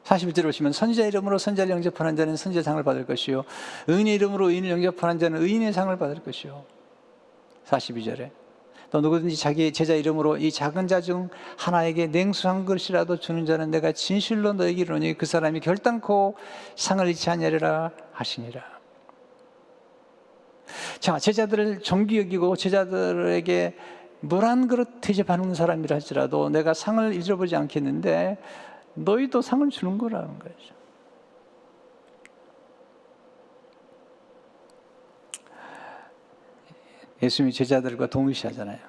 41절에 보시면 선지자 이름으로 선지자를 영접하는 자는 선지자 상을 받을 것이요, 의인의 이름으로 의인을 영접하는 자는 의인의 상을 받을 것이요. 42절에 또 누구든지 자기 제자 이름으로 이 작은 자 중 하나에게 냉수 한 그릇이라도 주는 자는 내가 진실로 너에게 이르노니 그 사람이 결단코 상을 잃지 아니하리라 하시니라. 자, 제자들을 존귀 여기고 제자들에게 물 한 그릇 대접하는 사람이라 할지라도 내가 상을 잊어보지 않겠는데 너희도 상을 주는 거라는 거죠. 예수님이 제자들과 동일시하잖아요.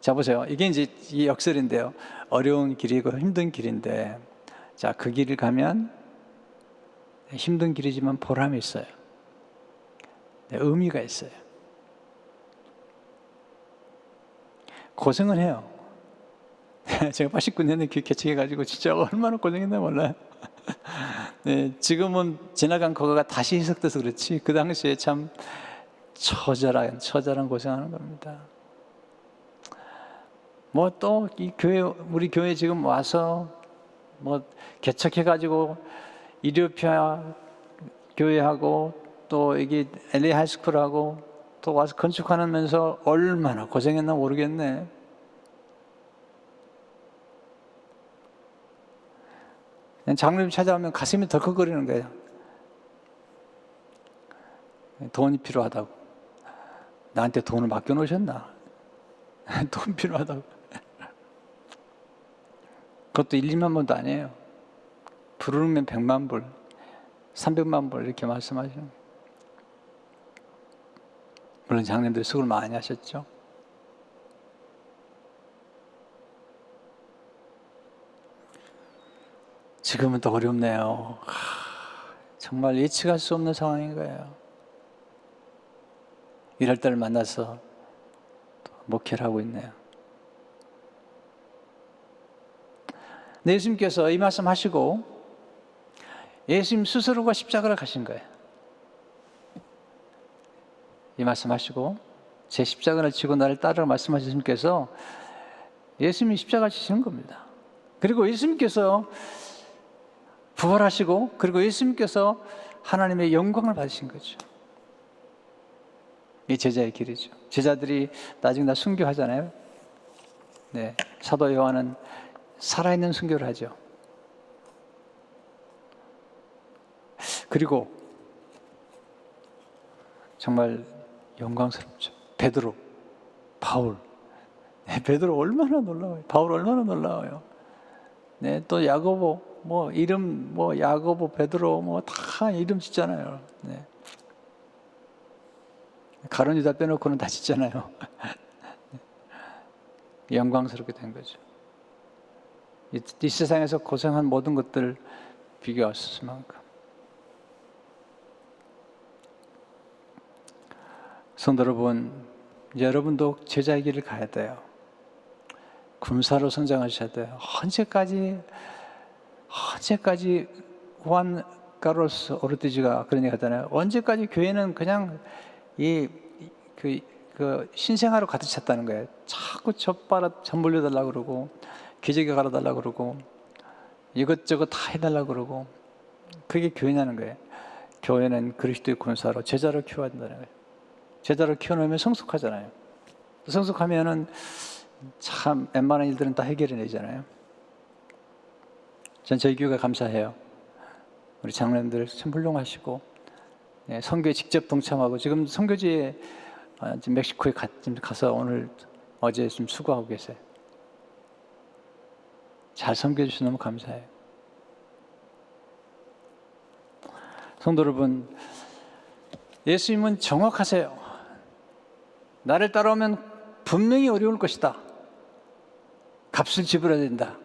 자, 보세요. 이게 이제 이 역설인데요. 어려운 길이고 힘든 길인데, 자, 그 길을 가면 힘든 길이지만 보람이 있어요. 네, 의미가 있어요. 고생을 해요. 제가 89년에 개척해가지고 진짜 얼마나 고생했나 몰라요. 네, 지금은 지나간 거가 다시 해석돼서 그렇지 그 당시에 참 처절한 고생하는 겁니다. 뭐 또 이 교회, 우리 교회 지금 와서 뭐 개척해가지고 이리오피아 교회하고 또 여기 LA 하이스쿨하고 또 와서 건축하면서 얼마나 고생했나 모르겠네. 장로님 찾아오면 가슴이 덜컥거리는 거예요. 돈이 필요하다고. 나한테 돈을 맡겨놓으셨나? 돈 필요하다고. 그것도 1, 2만 불도 아니에요. 부르면 100만 불, 300만 불 이렇게 말씀하시는 거예요. 물론 장로님들이 수고를 많이 하셨죠. 지금은 더 어렵네요. 정말 예측할 수 없는 상황인 거예요. 이럴 때를 만나서 목회를 하고 있네요. 예수님께서 이 말씀 하시고 예수님 스스로가 십자가를 가신 거예요. 이 말씀 하시고 제 십자가를 지고 나를 따르라 말씀하신 예수님께서 예수님이 십자가를 지시는 겁니다. 그리고 예수님께서 부활하시고 그리고 예수님께서 하나님의 영광을 받으신 거죠. 이 제자의 길이죠. 제자들이 나중에 다 순교하잖아요. 네, 사도 요한은 살아있는 순교를 하죠. 그리고 정말 영광스럽죠. 베드로, 바울. 네, 베드로 얼마나 놀라워요. 바울 얼마나 놀라워요. 네, 또 야고보, 뭐 이름, 뭐 야고보, 베드로, 뭐 다 이름 짓잖아요. 네. 가룟 유다 빼놓고는 다 짓잖아요. 영광스럽게 된 거죠. 이 세상에서 고생한 모든 것들 비교할 수 없을 만큼. 성도 여러분, 여러분도 제자의 길을 가야 돼요. 군사로 성장하셔야 돼요. 언제까지 후안 카를로스 오르티즈가 그런 얘기 하잖아요. 언제까지 교회는 그냥 그 신생아로 가득 찼다는 거예요. 자꾸 젖바라 젖 물려달라고 그러고 기저귀 갈아달라고 그러고 이것저것 다 해달라고 그러고 그게 교회냐는 거예요. 교회는 그리스도의 군사로 제자를 키워야 된다는 거예요. 제자를 키워놓으면 성숙하잖아요. 성숙하면은 참 웬만한 일들은 다 해결해내잖아요. 전 저희 교회가 감사해요. 우리 장로님들 참 훌륭하시고 네, 선교에 직접 동참하고 지금 선교지에 지금 멕시코에 가서 어제 좀 수고하고 계세요. 잘 섬겨주셔서 너무 감사해요. 성도 여러분, 예수님은 정확하세요. 나를 따라오면 분명히 어려울 것이다. 값을 지불해야 된다.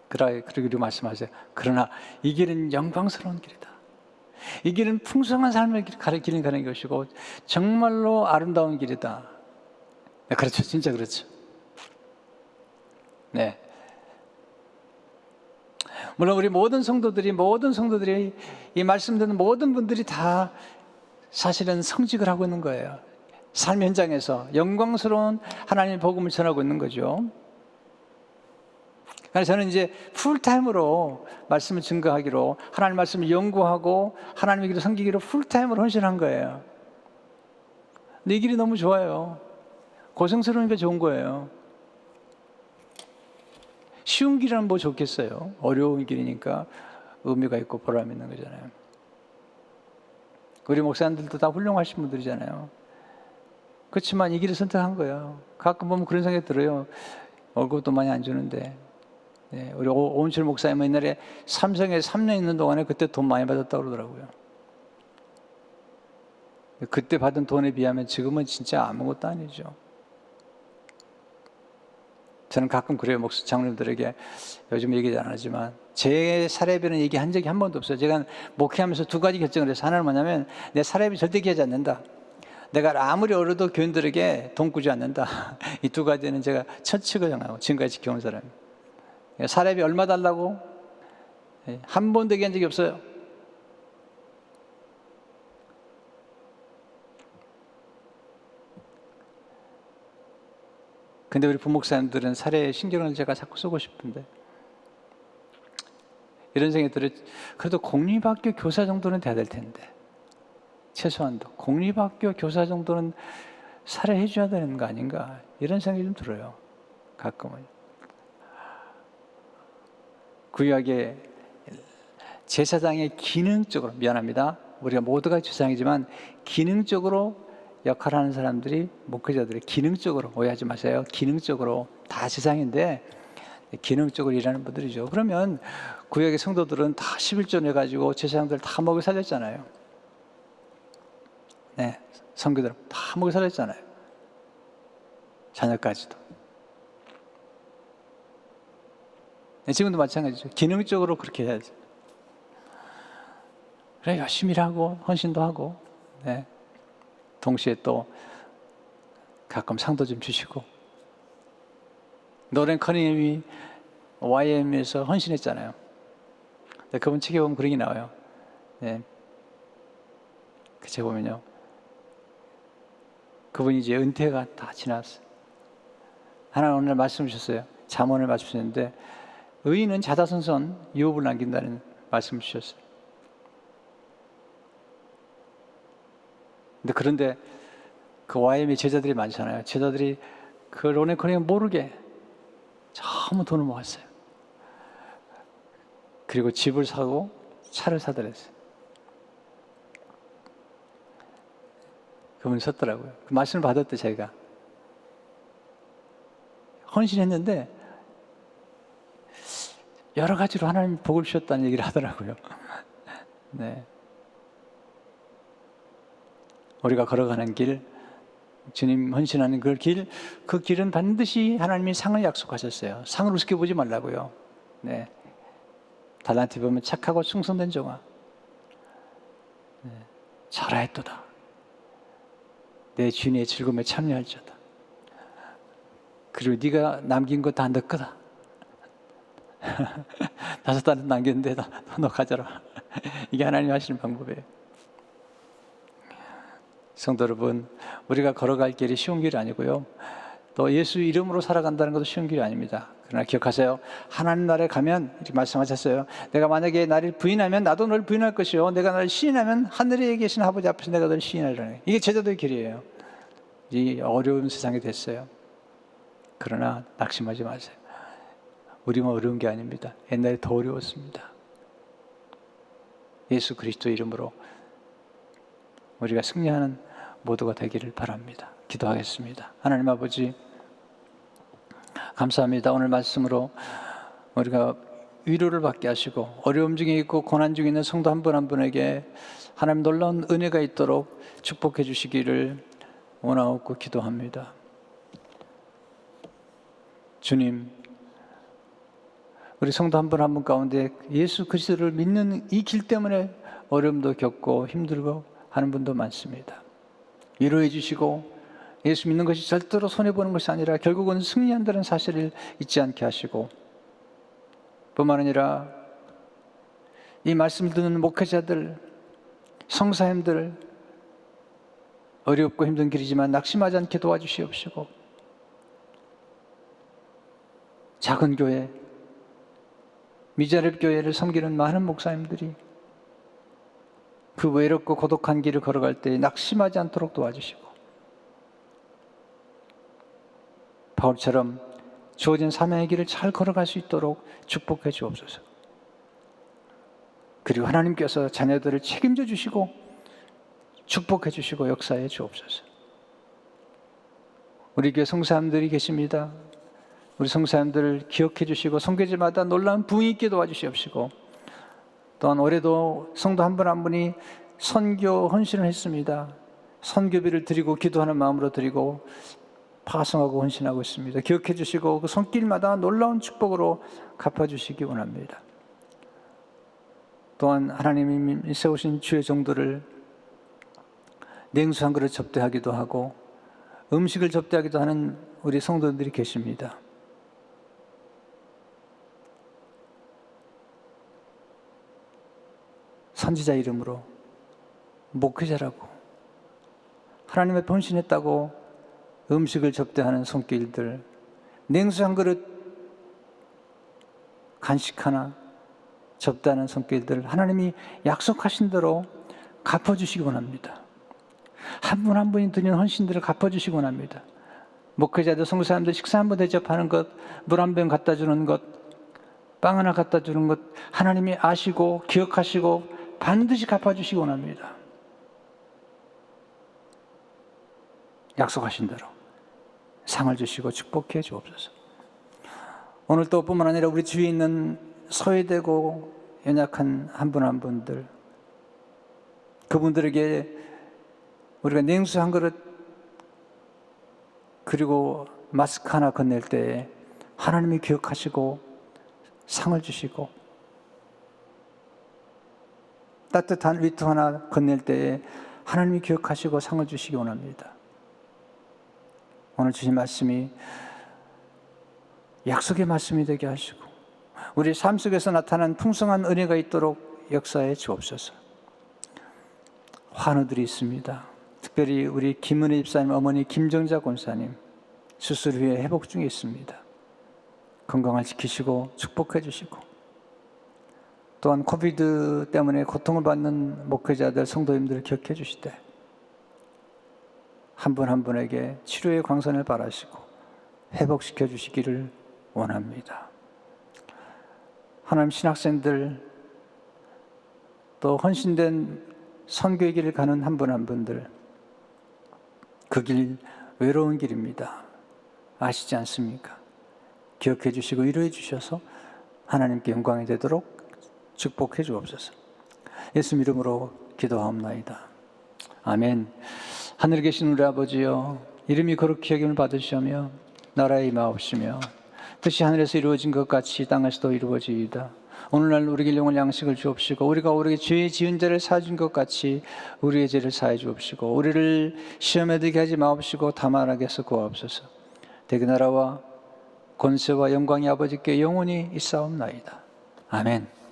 그러기로 말씀하세요. 그러나 이 길은 영광스러운 길이다. 이 길은 풍성한 삶을 길을 가는 것이고 정말로 아름다운 길이다. 네, 그렇죠. 진짜 그렇죠. 네. 물론 우리 모든 성도들이 이 말씀 듣는 모든 분들이 다 사실은 성직을 하고 있는 거예요. 삶 현장에서 영광스러운 하나님의 복음을 전하고 있는 거죠. 그래서 저는 이제 풀타임으로 말씀을 증거하기로 하나님 말씀을 연구하고 하나님의 길을 섬기기로 풀타임으로 헌신한 거예요. 근데 이 길이 너무 좋아요. 고생스러우니까 좋은 거예요. 쉬운 길이라면 뭐 좋겠어요. 어려운 길이니까 의미가 있고 보람 있는 거잖아요. 우리 목사님들도 다 훌륭하신 분들이잖아요. 그렇지만 이 길을 선택한 거예요. 가끔 보면 그런 생각이 들어요. 월급도 많이 안 주는데. 네, 우리 오은철 목사님은 옛날에 삼성에 3년 있는 동안에 그때 돈 많이 받았다고 그러더라고요. 그때 받은 돈에 비하면 지금은 진짜 아무것도 아니죠. 저는 가끔 그래요. 장로님들에게 요즘 얘기 안 하지만 제 사례비는 얘기한 적이 한 번도 없어요. 제가 목회하면서 두 가지 결정을 해서 하나는 뭐냐면 내 사례비 절대 얘기하지 않는다. 내가 아무리 어려도 교인들에게 돈 꾸지 않는다. 이 두 가지는 제가 철칙을 정하고 지금까지 지켜온 사람이에요. 사례비 얼마 달라고? 한 번도 얘기한 적이 없어요. 근데 우리 부목사님들은 사례에 신경을 제가 자꾸 쓰고 싶은데 이런 생각이 들어요. 그래도 공립학교 교사 정도는 돼야 될 텐데 최소한도 공립학교 교사 정도는 사례해 줘야 되는 거 아닌가 이런 생각이 좀 들어요. 가끔은. 구약의 제사장의 기능적으로 미안합니다. 우리가 모두가 제사장이지만 기능적으로 역할하는 사람들이 목회자들이 기능적으로 오해하지 마세요. 기능적으로 다 제사장인데 기능적으로 일하는 분들이죠. 그러면 구약의 성도들은 다 11조 내가지고 제사장들 다 먹여 살렸잖아요. 네, 성교들 다 먹여 살렸잖아요. 자녀까지도. 네, 지금도 마찬가지죠. 기능적으로 그렇게 해야죠. 그래 열심히 일하고 헌신도 하고 네. 동시에 또 가끔 상도 좀 주시고 노렌 커닝햄이 YM에서 헌신했잖아요. 근데 그분 책에 보면 그런 게 나와요. 네. 그 책에 보면요, 그분이 이제 은퇴가 다 지났어요. 하나님 오늘 말씀 주셨어요. 잠언을 말씀하셨는데 의인은 자자손손 유업을 남긴다는 말씀 주셨어요. 그런데 그 YM의 제자들이 많잖아요. 제자들이 그 로렌 커닝햄 모르게 전부 돈을 모았어요. 그리고 집을 사고 차를 사더랬어요. 그분이 썼더라고요. 그 말씀을 받았대, 제가. 헌신했는데 여러 가지로 하나님 복을 주셨다는 얘기를 하더라고요. 네. 우리가 걸어가는 길, 주님 헌신하는 그 길은 반드시 하나님이 상을 약속하셨어요. 상을 우습게 보지 말라고요. 네. 달란트 보면 착하고 충성된 종아, 네. 잘하였도다. 내 주인의 즐거움에 참여할지어다. 그리고 네가 남긴 거 다 너 거다. 5달러 남겼는데 너 가져라. 이게 하나님 하시는 방법이에요. 성도 여러분, 우리가 걸어갈 길이 쉬운 길이 아니고요, 또 예수 이름으로 살아간다는 것도 쉬운 길이 아닙니다. 그러나 기억하세요. 하나님 나라에 가면 이렇게 말씀하셨어요. 내가 만약에 나를 부인하면 나도 널 부인할 것이요, 내가 나를 시인하면 하늘에 계신 아버지 앞에서 내가 너를 시인하리라. 이게 제자도의 길이에요. 이 어려운 세상이 됐어요. 그러나 낙심하지 마세요. 우리만 어려운 게 아닙니다. 옛날에 더 어려웠습니다. 예수 그리스도 이름으로 우리가 승리하는 모두가 되기를 바랍니다. 기도하겠습니다. 하나님 아버지, 감사합니다. 오늘 말씀으로 우리가 위로를 받게 하시고 어려움 중에 있고 고난 중에 있는 성도 한 분 한 분에게 하나님 놀라운 은혜가 있도록 축복해 주시기를 원하옵고 기도합니다. 주님, 우리 성도 한 분 한 분 가운데 예수 그리스도를 믿는 이 길 때문에 어려움도 겪고 힘들고 하는 분도 많습니다. 위로해 주시고 예수 믿는 것이 절대로 손해보는 것이 아니라 결국은 승리한다는 사실을 잊지 않게 하시고, 뿐만 아니라 이 말씀을 듣는 목회자들, 성사님들, 어렵고 힘든 길이지만 낙심하지 않게 도와주시옵시고, 작은 교회, 미자립 교회를 섬기는 많은 목사님들이 그 외롭고 고독한 길을 걸어갈 때 낙심하지 않도록 도와주시고, 바울처럼 주어진 사명의 길을 잘 걸어갈 수 있도록 축복해 주옵소서. 그리고 하나님께서 자녀들을 책임져 주시고 축복해 주시고 역사해 주옵소서. 우리 교회 성사님들이 계십니다. 우리 성사님들을 기억해 주시고 선교제마다 놀라운 부흥이 있게 도와주시옵시고, 또한 올해도 성도 한 분 한 분이 선교 헌신을 했습니다. 선교비를 드리고 기도하는 마음으로 드리고 파송하고 헌신하고 있습니다. 기억해 주시고 그 손길마다 놀라운 축복으로 갚아주시기 원합니다. 또한 하나님이 세우신 주의 종들을 냉수 한 그릇 접대하기도 하고 음식을 접대하기도 하는 우리 성도들이 계십니다. 선지자 이름으로 목회자라고 하나님 앞에 헌신했다고 음식을 접대하는 손길들, 냉수 한 그릇 간식 하나 접대하는 손길들, 하나님이 약속하신 대로 갚아주시기 원합니다. 한 분 한 분이 드리는 헌신들을 갚아주시기 원합니다. 목회자들, 성사님들 식사 한 번 대접하는 것, 물 한 병 갖다 주는 것, 빵 하나 갖다 주는 것, 하나님이 아시고 기억하시고 반드시 갚아주시기 원합니다. 약속하신 대로 상을 주시고 축복해 주옵소서. 오늘 또 뿐만 아니라 우리 주위에 있는 소외되고 연약한 한 분 한 분들, 그분들에게 우리가 냉수 한 그릇 그리고 마스크 하나 건넬 때에 하나님이 기억하시고 상을 주시고, 따뜻한 위트 하나 건넬 때에 하나님이 기억하시고 상을 주시기 원합니다. 오늘 주신 말씀이 약속의 말씀이 되게 하시고 우리 삶 속에서 나타난 풍성한 은혜가 있도록 역사해 주옵소서. 환우들이 있습니다. 특별히 우리 김은혜 집사님 어머니 김정자 권사님 수술 후에 회복 중에 있습니다. 건강을 지키시고 축복해 주시고, 또한 코비드 때문에 고통을 받는 목회자들 성도님들을 기억해 주시되 한 분 한 분에게 치료의 광선을 바라시고 회복시켜 주시기를 원합니다. 하나님, 신학생들 또 헌신된 선교의 길을 가는 한 분 한 분들, 그 길 외로운 길입니다. 아시지 않습니까? 기억해 주시고 위로해 주셔서 하나님께 영광이 되도록 축복해 주옵소서. 예수 이름으로 기도하옵나이다. 아멘. 하늘에 계신 우리 아버지여, 이름이 거룩히 여김을 받으시며 나라에 임하옵시며 뜻이 하늘에서 이루어진 것 같이 땅에서도 이루어지이다. 오늘날 우리에게 일용할 양식을 주옵시고 우리가 우리에게 죄 지은 자를 사준 것 같이 우리의 죄를 사해 주옵시고 우리를 시험에 들게 하지 마옵시고 다만 악에서 구하옵소서. 대개 나라와 권세와 영광이 아버지께 영원히 있사옵나이다. 아멘.